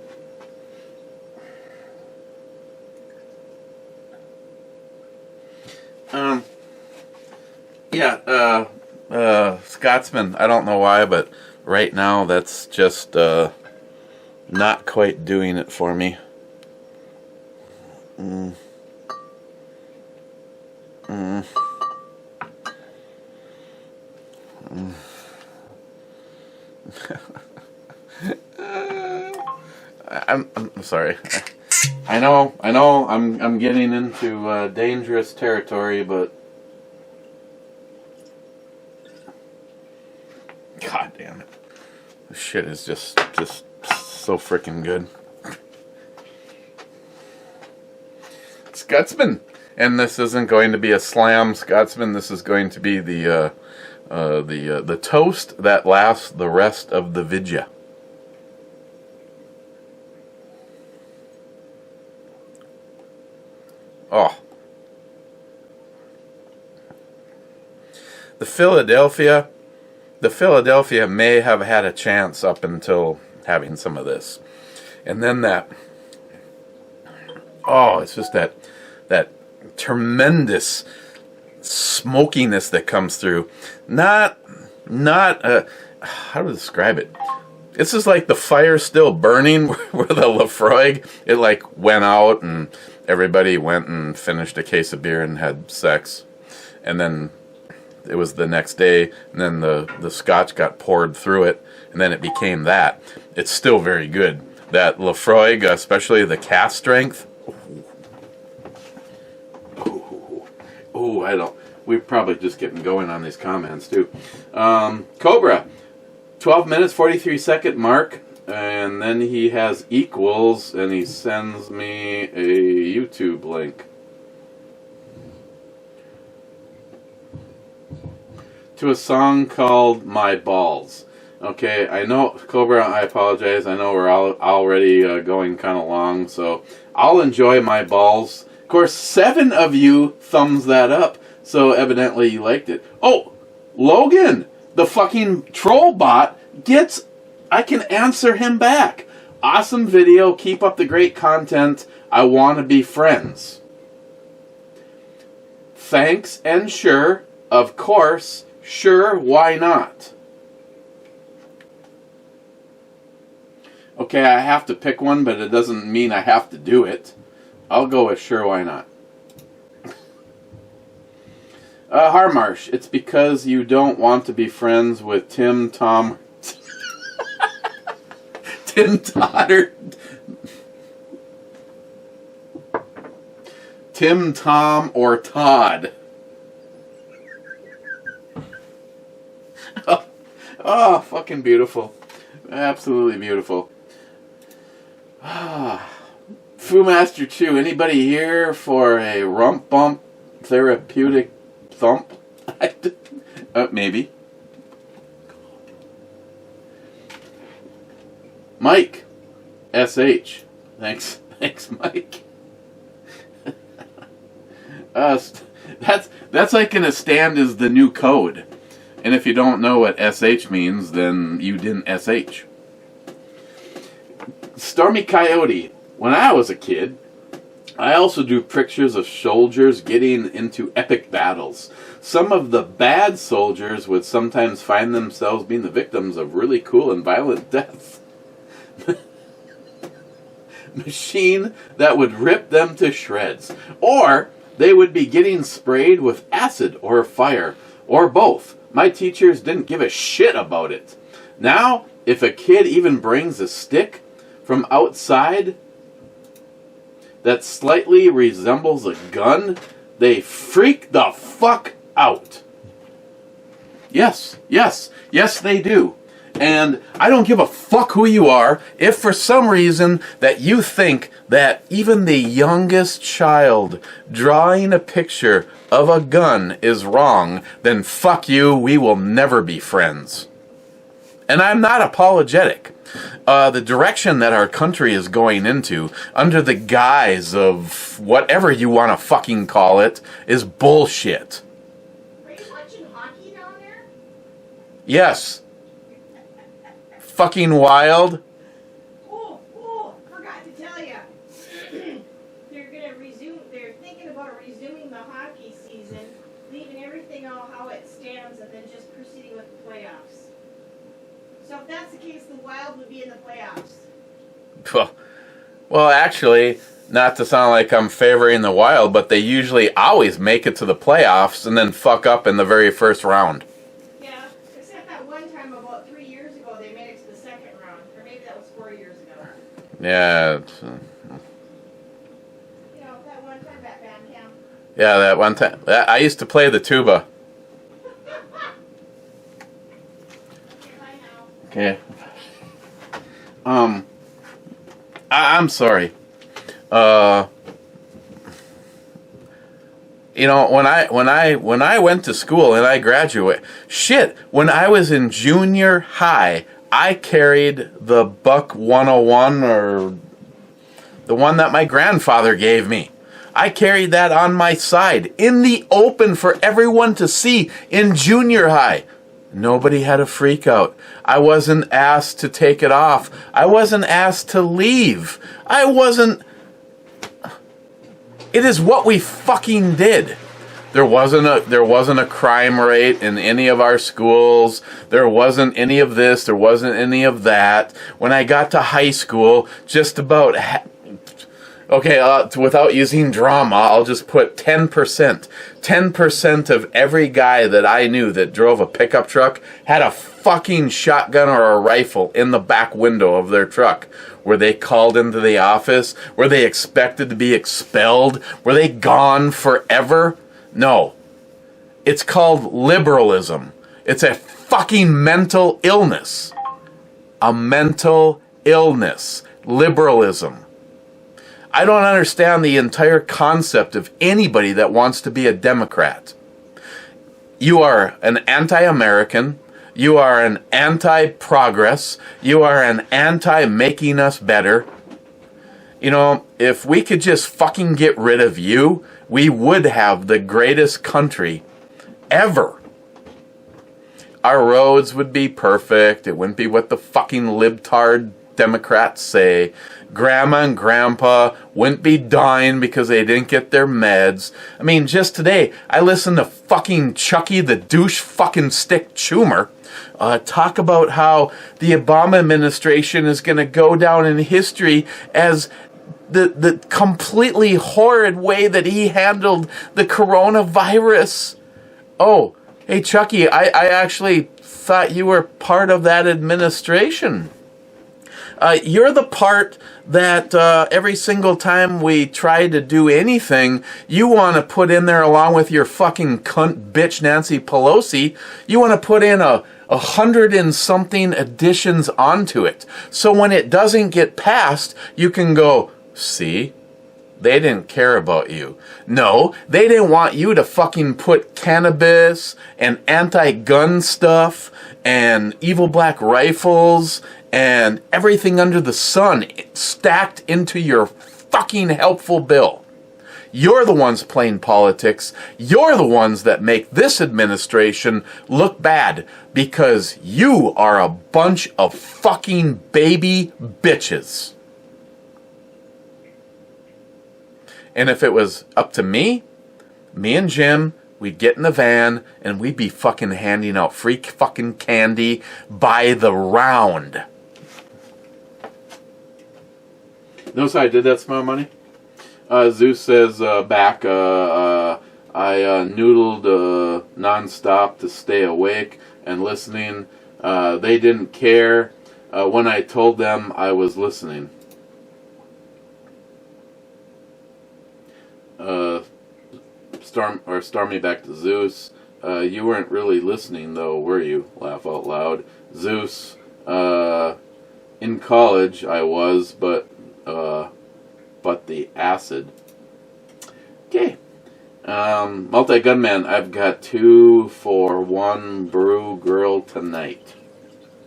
Scotsman. I don't know why, but right now that's just not quite doing it for me. I'm sorry. I know. I'm getting into dangerous territory, but God damn it, this shit is just so freaking good. Scotsman, and this isn't going to be a slam, Scotsman. This is going to be the toast that lasts the rest of the vidya. Oh. The Philadelphia may have had a chance up until having some of this. And then it's just that tremendous smokiness that comes through. Not how to describe it? This is like the fire still burning where the Lafroig, it like went out and everybody went and finished a case of beer and had sex. And then it was the next day, and then the scotch got poured through it, and then it became that. It's still very good. That Lafroig, especially the cask strength. We're probably just getting going on these comments too. Cobra, 12 minutes, 43 second mark, and then he has equals, and he sends me a YouTube link to a song called My Balls. Okay, I know, Cobra, I apologize. I know we're already going kind of long, so I'll enjoy My Balls. Of course, 7 of you thumbs that up, so evidently you liked it. Oh, Logan, the fucking troll bot, I can answer him back. Awesome video, keep up the great content. I want to be friends. Thanks, and sure, of course, Sure, why not? Okay, I have to pick one, but it doesn't mean I have to do it. I'll go with sure, why not? Harmarsh, it's because you don't want to be friends with Tim, Tom, Tim, Todd, or Tim, Tom, or Todd. Oh, fucking beautiful. Absolutely beautiful. Fu Master Chew, anybody here for a rump bump therapeutic thump? Maybe. Mike, SH. Thanks, Mike. That's like gonna stand as the new code. And if you don't know what SH means, then you didn't SH. Stormy Coyote. When I was a kid, I also drew pictures of soldiers getting into epic battles. Some of the bad soldiers would sometimes find themselves being the victims of really cool and violent deaths. Machine that would rip them to shreds. Or they would be getting sprayed with acid or fire, or both. My teachers didn't give a shit about it. Now, if a kid even brings a stick from outside that slightly resembles a gun, they freak the fuck out. Yes, they do. And I don't give a fuck who you are. If for some reason that you think that even the youngest child drawing a picture of a gun is wrong, then fuck you, we will never be friends. And I'm not apologetic. The direction that our country is going into, under the guise of whatever you want to fucking call it, is bullshit. Are you watching hockey down there? Yes. Fucking wild. Forgot to tell you. They're thinking about resuming the hockey season, leaving everything all how it stands, and then just proceeding with the playoffs. So if that's the case, the Wild would be in the playoffs. Well, actually, not to sound like I'm favoring the Wild, but they usually always make it to the playoffs and then fuck up in the very first round. Yeah, except that one time about 3 years ago, they made it to the second round. Or maybe that was 4 years ago. Yeah. That one time at band camp. Yeah, that one time. I used to play the tuba. Okay. I'm sorry. When I went to school and I graduated, when I was in junior high, I carried the Buck 101, or the one that my grandfather gave me. I carried that on my side in the open for everyone to see in junior high. Nobody had a freak out. I wasn't asked to take it off. I wasn't asked to leave. It is what we fucking did. There wasn't a crime rate in any of our schools. There wasn't any of this. There wasn't any of that. When I got to high school, just about... without using drama, I'll just put 10%. 10% of every guy that I knew that drove a pickup truck had a fucking shotgun or a rifle in the back window of their truck. Were they called into the office? Were they expected to be expelled? Were they gone forever? No. It's called liberalism. It's a fucking mental illness. A mental illness. Liberalism. I don't understand the entire concept of anybody that wants to be a Democrat. You are an anti-American. You are an anti-progress. You are an anti-making us better. If we could just fucking get rid of you, we would have the greatest country ever. Our roads would be perfect. It wouldn't be what the fucking libtard Democrats say grandma and grandpa wouldn't be dying because they didn't get their meds. I mean, just today, I listened to fucking Chucky the douche fucking stick Schumer talk about how the Obama administration is going to go down in history as the completely horrid way that he handled the coronavirus. Oh, hey, Chucky, I actually thought you were part of that administration. You're the part that every single time we try to do anything, you want to put in there along with your fucking cunt bitch Nancy Pelosi, you want to put in 100 and something additions onto it. So when it doesn't get passed, you can go, see? They didn't care about you. No, they didn't want you to fucking put cannabis and anti-gun stuff and evil black rifles and everything under the sun stacked into your fucking helpful bill. You're the ones playing politics. You're the ones that make this administration look bad because you are a bunch of fucking baby bitches. And if it was up to me and Jim, we'd get in the van and we'd be fucking handing out free fucking candy by the round. Notice how I did that, Smile Money? Zeus says back, I noodled nonstop to stay awake and listening. They didn't care when I told them I was listening. Stormy back to Zeus. You weren't really listening though, were you? Laugh out loud. Zeus, in college I was, but the acid. Okay. Multi-gunman, I've got 2 for 1 brew girl tonight.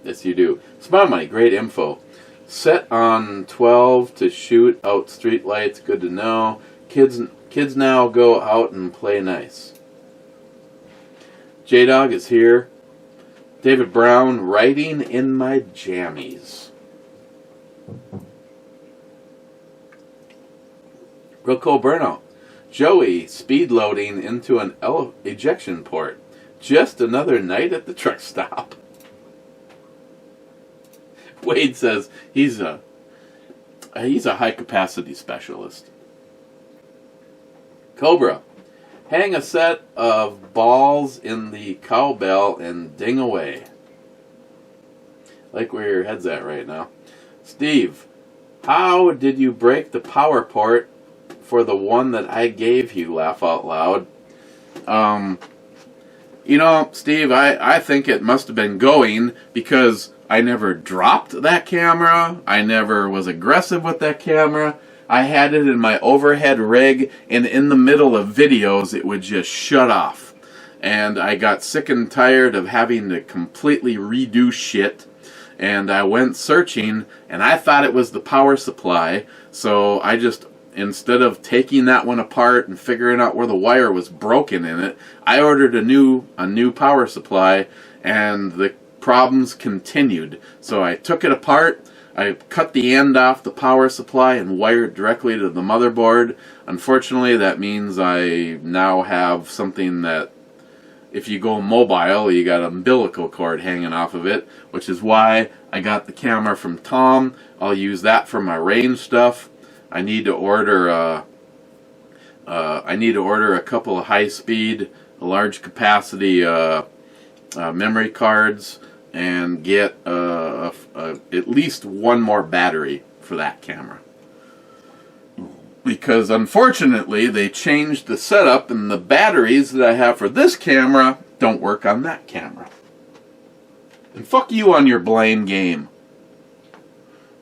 Yes, you do. Smile Money, great info. Set on 12 to shoot out street lights, good to know. Kids now go out and play nice. J-Dog is here. David Brown, writing in my jammies. Real cool burnout. Joey, speed loading into an ejection port. Just another night at the truck stop. Wade says he's a high capacity specialist. Cobra, hang a set of balls in the cowbell and ding away. Like where your head's at right now. Steve, how did you break the power port for the one that I gave you? Laugh out loud. Steve, I think it must have been going because I never dropped that camera. I never was aggressive with that camera. I had it in my overhead rig, and in the middle of videos, it would just shut off. And I got sick and tired of having to completely redo shit. And I went searching, and I thought it was the power supply. So I just, instead of taking that one apart and figuring out where the wire was broken in it, I ordered a new power supply, and the problems continued. So I took it apart. I cut the end off the power supply and wired directly to the motherboard. Unfortunately, that means I now have something that, if you go mobile, you got an umbilical cord hanging off of it, which is why I got the camera from Tom. I'll use that for my range stuff. I need to order a couple of high-speed, large capacity memory cards, and get at least one more battery for that camera. Because unfortunately they changed the setup, and the batteries that I have for this camera don't work on that camera. And fuck you on your blame game.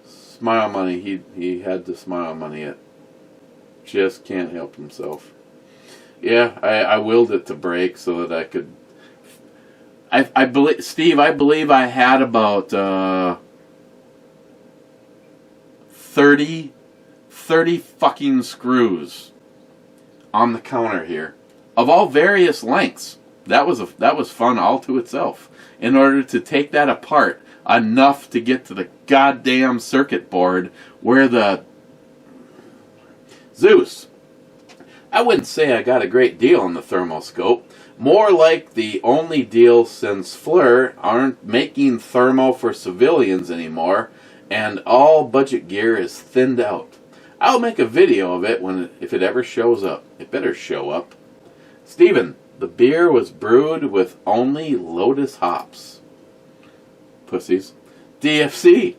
Smile Money, he had to Smile Money it. Just can't help himself. Yeah, I willed it to break so that I could. I believe, Steve, I believe I had about 30 fucking screws on the counter here, of all various lengths. That was fun all to itself. In order to take that apart, enough to get to the goddamn circuit board where the... Zeus. I wouldn't say I got a great deal on the thermoscope. More like the only deal since Fleur aren't making thermo for civilians anymore, and all budget gear is thinned out. I'll make a video of it if it ever shows up. It better show up. Steven, the beer was brewed with only Lotus hops. Pussies. DFC.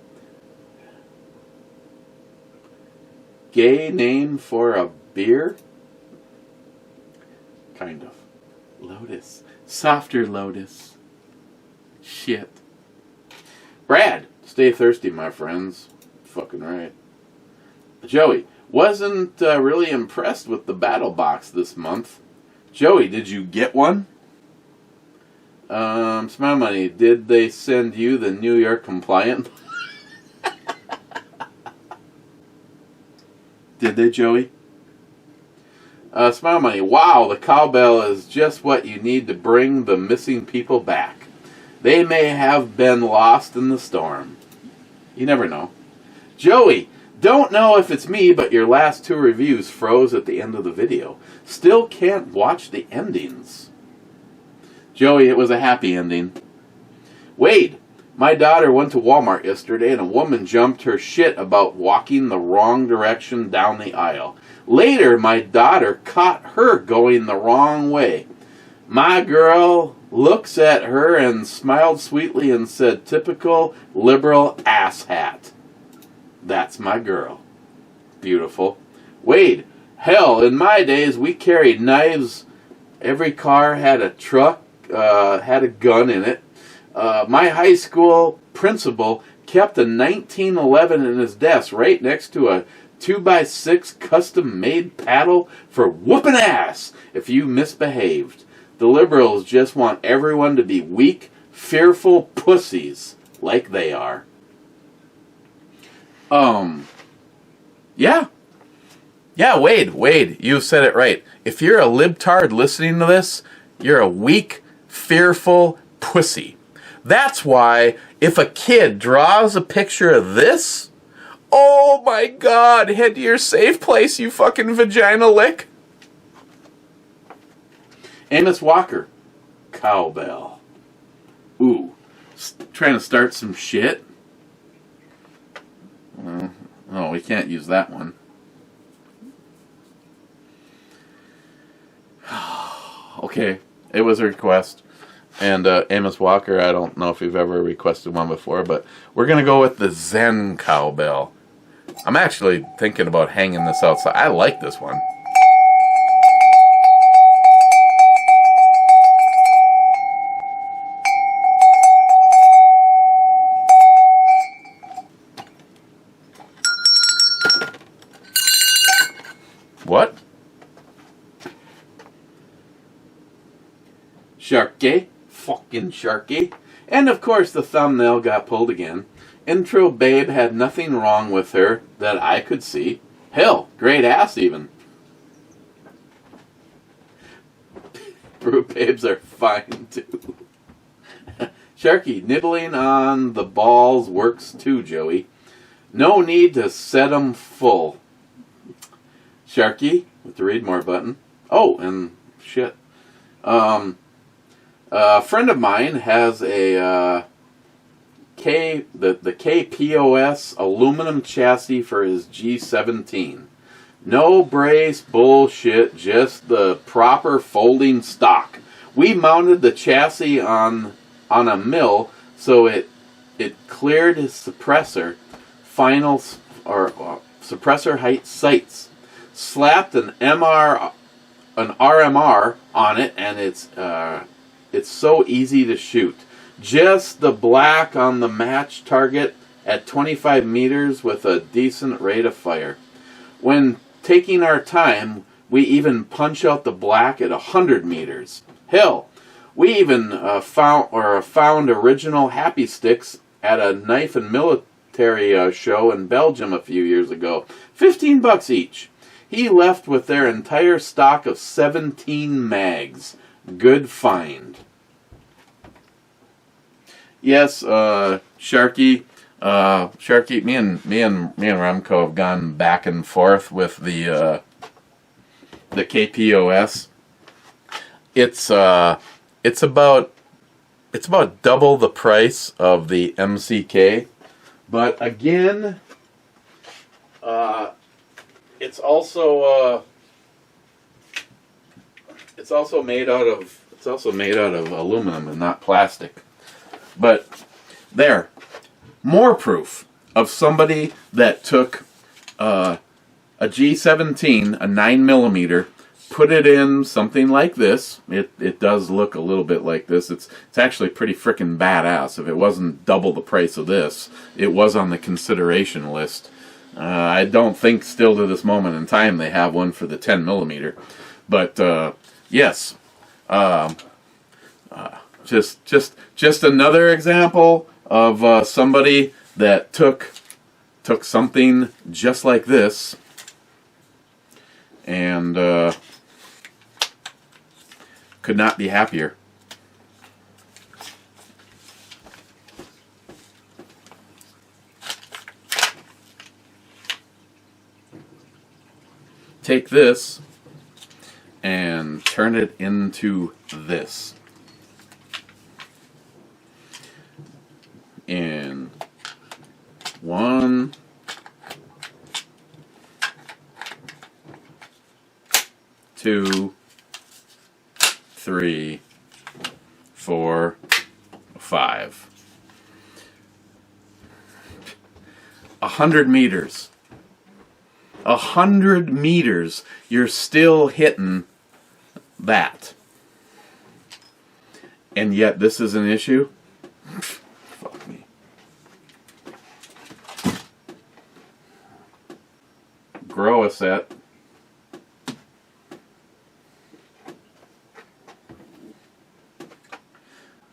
Gay name for a beer? Kind of. Lotus. Softer Lotus. Shit. Brad, stay thirsty, my friends. Fucking right. Joey, wasn't really impressed with the battle box this month. Joey, did you get one? Smile Money, did they send you the New York compliant? Did they, Joey? Smile Money, wow, the cowbell is just what you need to bring the missing people back. They may have been lost in the storm. You never know. Joey, don't know if it's me, but your last 2 reviews froze at the end of the video. Still can't watch the endings. Joey, it was a happy ending. Wade, my daughter went to Walmart yesterday and a woman jumped her shit about walking the wrong direction down the aisle. Later, my daughter caught her going the wrong way. My girl looks at her and smiled sweetly and said, typical liberal asshat. That's my girl. Beautiful. Wade, hell, in my days we carried knives. Every car had a truck, had a gun in it. My high school principal kept a 1911 in his desk right next to a 2x6 custom-made paddle for whooping ass if you misbehaved. The liberals just want everyone to be weak, fearful pussies like they are. Yeah, Wade, you said it right. If you're a libtard listening to this, you're a weak, fearful pussy. That's why if a kid draws a picture of this, oh my God, head to your safe place, you fucking vagina lick. Amos Walker, cowbell. Ooh, trying to start some shit? Oh, we can't use that one. Okay, it was a request. And Amos Walker, I don't know if you've ever requested one before, but we're going to go with the Zen cowbell. I'm actually thinking about hanging this outside. I like this one. What? Sharky. Fucking Sharky. And of course the thumbnail got pulled again. Intro babe had nothing wrong with her that I could see. Hell, great ass even. Brew babes are fine too. Sharky, nibbling on the balls works too, Joey. No need to set 'em full. Sharky, with the read more button. Oh, and shit. A friend of mine has a the KPOS aluminum chassis for his G17. No brace bullshit, just the proper folding stock. We mounted the chassis on a mill so it cleared his suppressor suppressor height sights. Slapped an RMR on it, and it's so easy to shoot. Just the black on the match target at 25 meters with a decent rate of fire. When taking our time, we even punch out the black at 100 meters. Hell, we even found original Happy Sticks at a knife and military show in Belgium a few years ago. $15 each. He left with their entire stock of 17 mags. Good find. Yes, Sharky. Sharky, me and Remco have gone back and forth with the KPOS. It's about double the price of the MCK, but again, it's also made out of aluminum and not plastic. But there, more proof of somebody that took a G17, a 9mm, put it in something like this. It does look a little bit like this. It's actually pretty freaking badass. If it wasn't double the price of this, it was on the consideration list. I don't think still to this moment in time they have one for the 10mm. But yes, just another example of somebody that took something just like this and could not be happier. Take this and turn it into this. In 1, 2, 3, 4, 5. 100 meters. 100 meters, you're still hitting that. And yet this is an issue? Fuck me. Grow a set.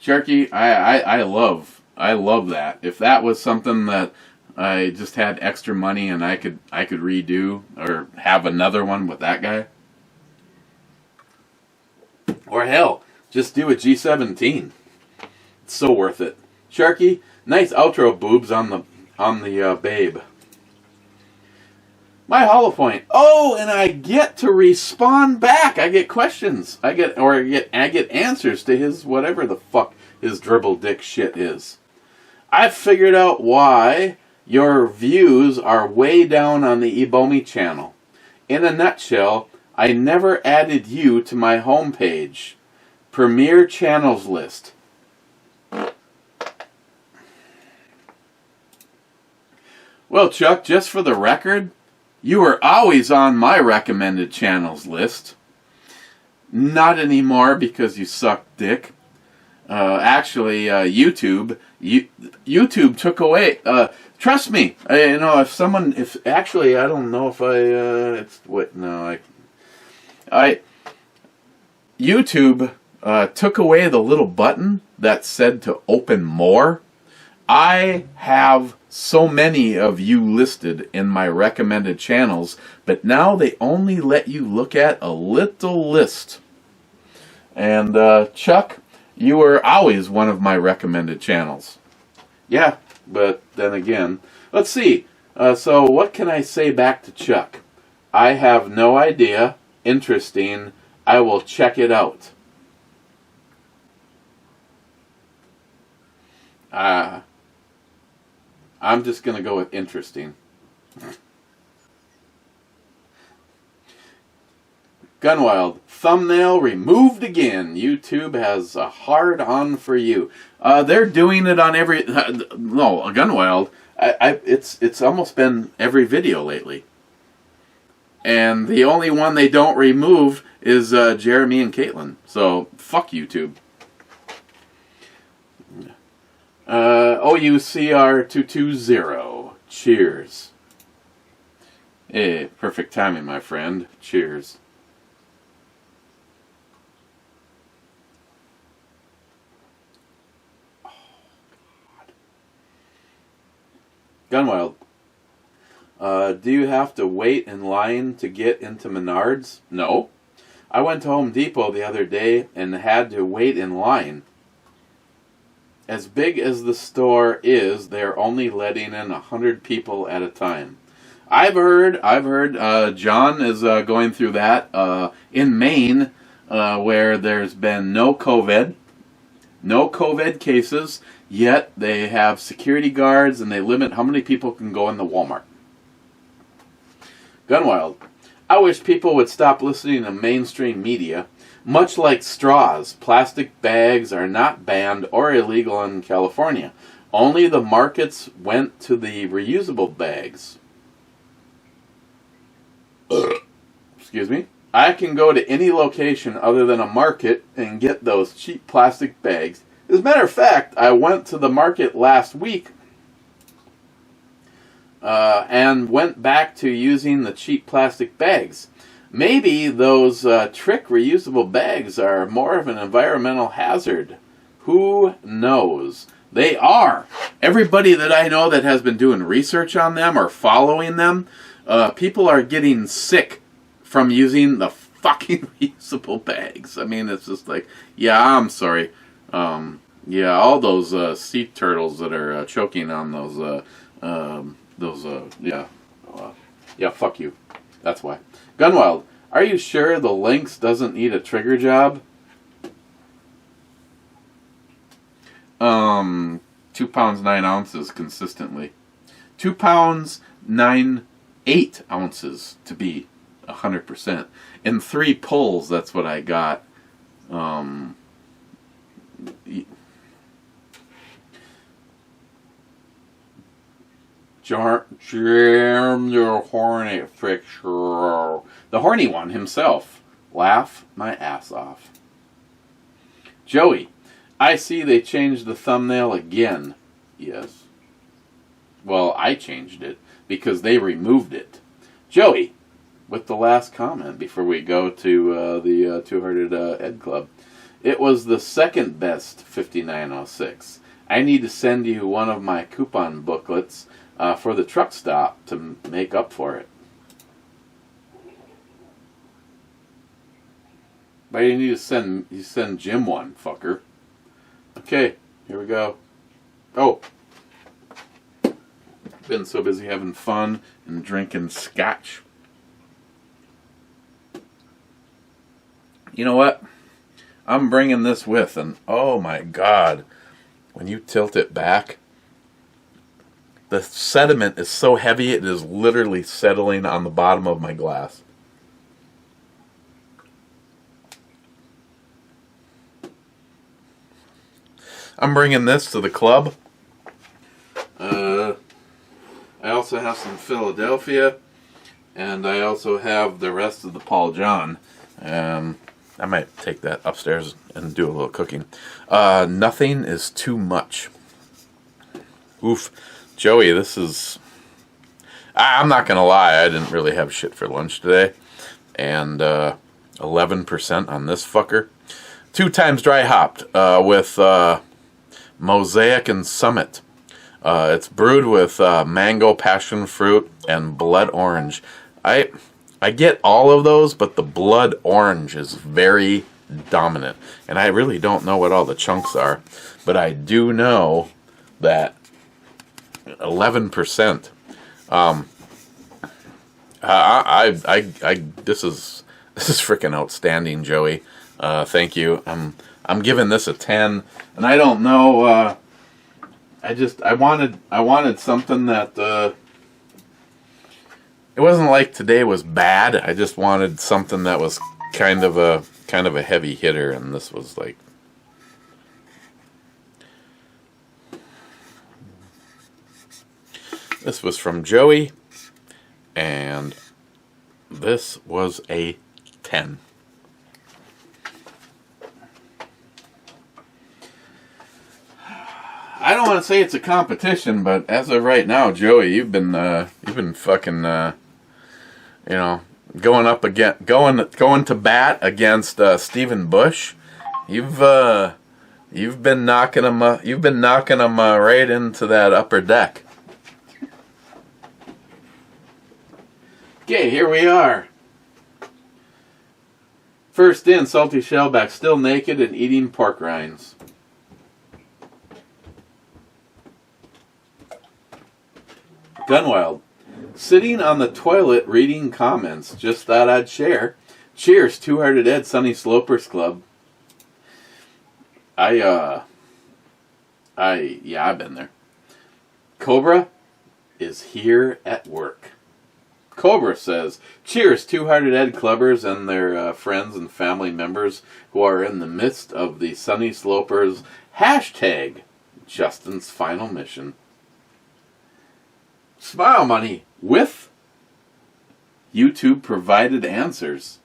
Sharky, I love that. If that was something that I just had extra money and I could redo or have another one with that guy, or hell, just do a G17. It's so worth it. Sharky, nice outro boobs on the Babe. My hollow point. Oh, and I get to respond back. I get questions. I get answers to his whatever the fuck his dribble dick shit is. I've figured out why your views are way down on the Ebomi channel. In a nutshell, I never added you to my homepage. Premier channels list. Well, Chuck, just for the record, you were always on my recommended channels list. Not anymore because you suck dick. Actually, YouTube took away. Trust me, I don't know if YouTube took away the little button that said to open more. I have so many of you listed in my recommended channels, but now they only let you look at a little list. And Chuck, you were always one of my recommended channels. Yeah, but then again, let's see. So what can I say back to Chuck? I have no idea. Interesting. I will check it out. I'm just going to go with interesting. Gunwild, thumbnail removed again. YouTube has a hard on for you. They're doing it on every... no, Gunwild, it's almost been every video lately. And the only one they don't remove is Jeremy and Caitlin. So, fuck YouTube. OUCR220. Cheers. Hey, perfect timing, my friend. Cheers. Oh, God. Gunwild. Do you have to wait in line to get into Menards? No. I went to Home Depot the other day and had to wait in line. as big as the store is, they're only letting in 100 people at a time. I've heard. John is going through that in Maine, where there's been no COVID cases. Yet they have security guards and they limit how many people can go in the Walmart. Gunwild. I wish people would stop listening to mainstream media. Much like straws, plastic bags are not banned or illegal in California. Only the markets went to the reusable bags. Excuse me. I can go to any location other than a market and get those cheap plastic bags. As a matter of fact, I went to the market last week and went back to using the cheap plastic bags. Maybe those trick reusable bags are more of an environmental hazard. Who knows? They are. Everybody that I know that has been doing research on them or following them, people are getting sick from using the fucking reusable bags. I mean, it's just like, yeah, I'm sorry. Yeah, all those sea turtles that are choking on yeah, fuck you. That's why. Gunwild, are you sure the Lynx doesn't need a trigger job? 2 pounds 9 ounces consistently. 2 pounds 8 ounces to be 100%. In 3 pulls, that's what I got. Jam your horny fixture. The horny one himself. Laugh my ass off. Joey, I see they changed the thumbnail again. Yes. Well, I changed it because they removed it. Joey, with the last comment before we go to the Two-Hearted Ed Club. It was the second best 5906. I need to send you one of my coupon booklets for the truck stop to make up for it. But you need to send Jim one, fucker. Okay, here we go. Oh. Been so busy having fun and drinking scotch. You know what? I'm bringing this with, and oh my god, when you tilt it back, the sediment is so heavy it is literally settling on the bottom of my glass. I'm bringing this to the club. I also have some Philadelphia, and I also have the rest of the Paul John. I might take that upstairs and do a little cooking. Nothing is too much. Oof. Joey, this is... I'm not going to lie, I didn't really have shit for lunch today. And 11% on this fucker. 2 times dry hopped with Mosaic and Summit. It's brewed with mango, passion fruit, and blood orange. I get all of those, but the blood orange is very dominant. And I really don't know what all the chunks are. But I do know that 11%. This is freaking outstanding, Joey. Thank you. I'm giving this a 10, and I don't know. I wanted something that. It wasn't like today was bad. I just wanted something that was kind of a heavy hitter, and this was like. This was from Joey, and this was a 10. I don't want to say it's a competition, but as of right now, Joey, you've been fucking, going up against, going to bat against Stephen Bush. You've been knocking him right into that upper deck. Okay, here we are. First in, salty shellback, still naked and eating pork rinds. Gunwild. Sitting on the toilet reading comments. Just thought I'd share. Cheers, Two-Hearted Ed, Sunny Slopers Club. I've been there. Cobra is here at work. Cobra says, cheers, Two-Hearted Ed Clubbers and their friends and family members who are in the midst of the Sunny Slopers hashtag Justin's final mission. Smile Money with YouTube provided answers.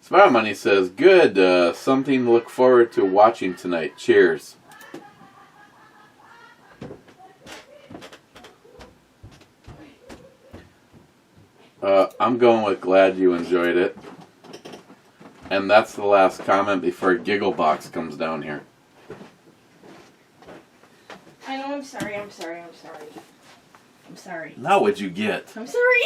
Smile Money says, good, something to look forward to watching tonight. Cheers. I'm going with glad you enjoyed it. And that's the last comment before Gigglebox comes down here. I know, I'm sorry. Now what'd you get? I'm sorry.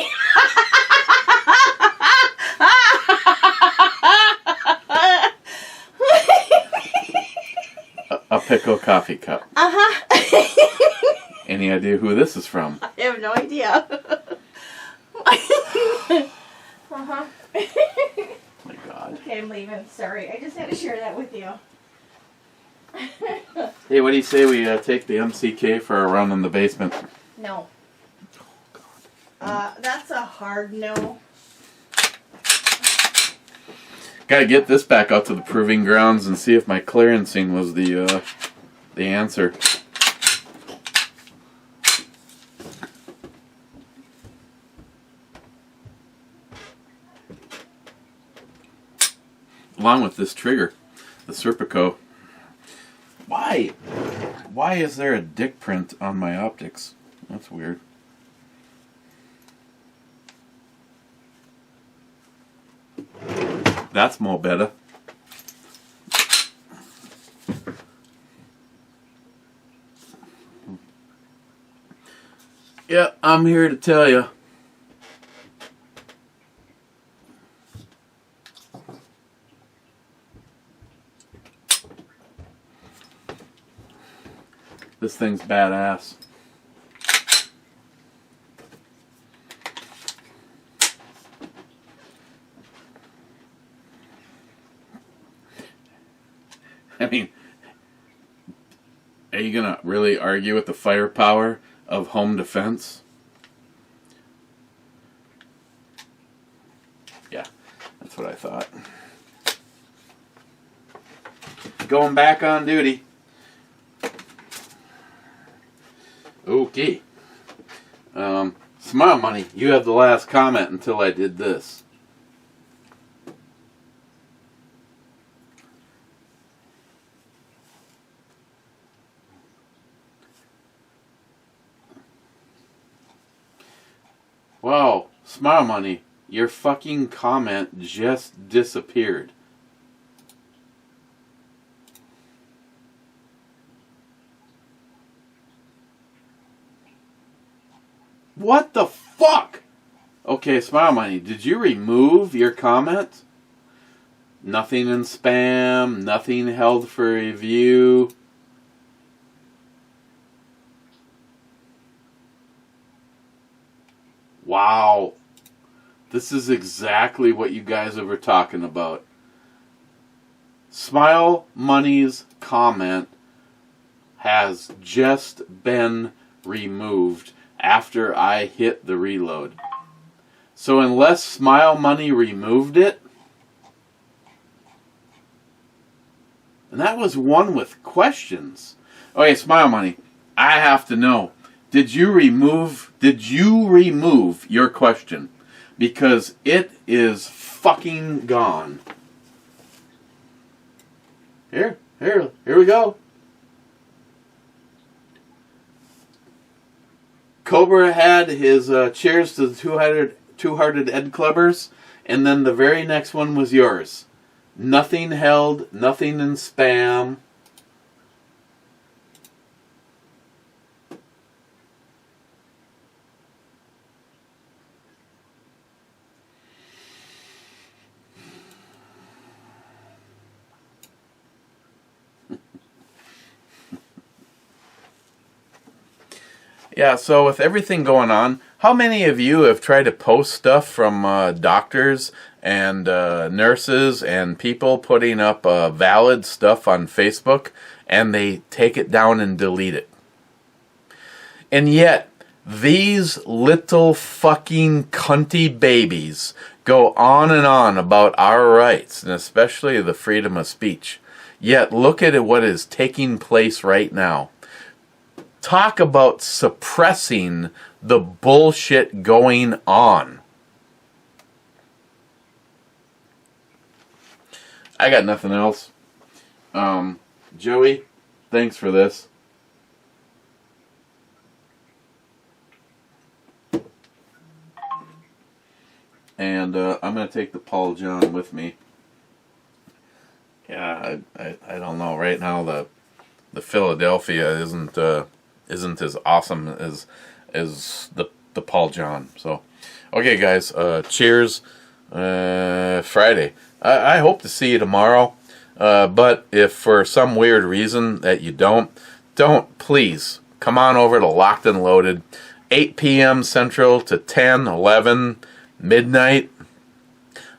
A Pickle coffee cup. Uh-huh. Any idea who this is from? I have no idea. Uh-huh. My God. Okay, I'm leaving. Sorry. I just had to share that with you. Hey, what do you say we take the MCK for a run in the basement? No. That's a hard no. Gotta get this back out to the proving grounds and see if my clearancing was the answer. Along with this trigger, the Serpico. Why? Why is there a dick print on my optics? That's weird. That's more better. Yeah, I'm here to tell you. This thing's badass. I mean, are you gonna really argue with the firepower of home defense? Yeah, that's what I thought. Going back on duty. Okay. Smile Money, you have the last comment until I did this. Wow, Smile Money, your fucking comment just disappeared. What the fuck? Okay, Smile Money, did you remove your comment? Nothing in spam, nothing held for review. Wow. This is exactly what you guys were talking about. Smile Money's comment has just been removed after I hit the reload. So unless Smile Money removed it, and that was one with questions. Okay, Smile Money, I have to know. Did you remove your question? Because it is fucking gone. Here we go. Cobra had his cheers to the Two-Hearted Ed Clubbers, and then the very next one was yours. Nothing held, nothing in spam. Yeah, so with everything going on, how many of you have tried to post stuff from doctors and nurses and people putting up valid stuff on Facebook, and they take it down and delete it? And yet, these little fucking cunty babies go on and on about our rights, and especially the freedom of speech. Yet, look at what is taking place right now. Talk about suppressing the bullshit going on. I got nothing else. Joey, thanks for this. And I'm going to take the Paul John with me. Yeah, I don't know. Right now the Philadelphia isn't as awesome as the Paul John. So, okay, guys. Cheers. Friday. I hope to see you tomorrow. But if for some weird reason that you don't please come on over to Locked and Loaded, 8 p.m. Central to 10, 11, midnight.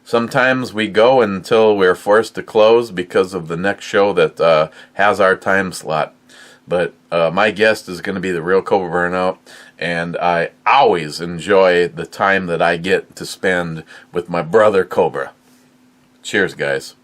Sometimes we go until we're forced to close because of the next show that has our time slot. But my guest is going to be the Real Cobra Burnout, and I always enjoy the time that I get to spend with my brother Cobra. Cheers, guys.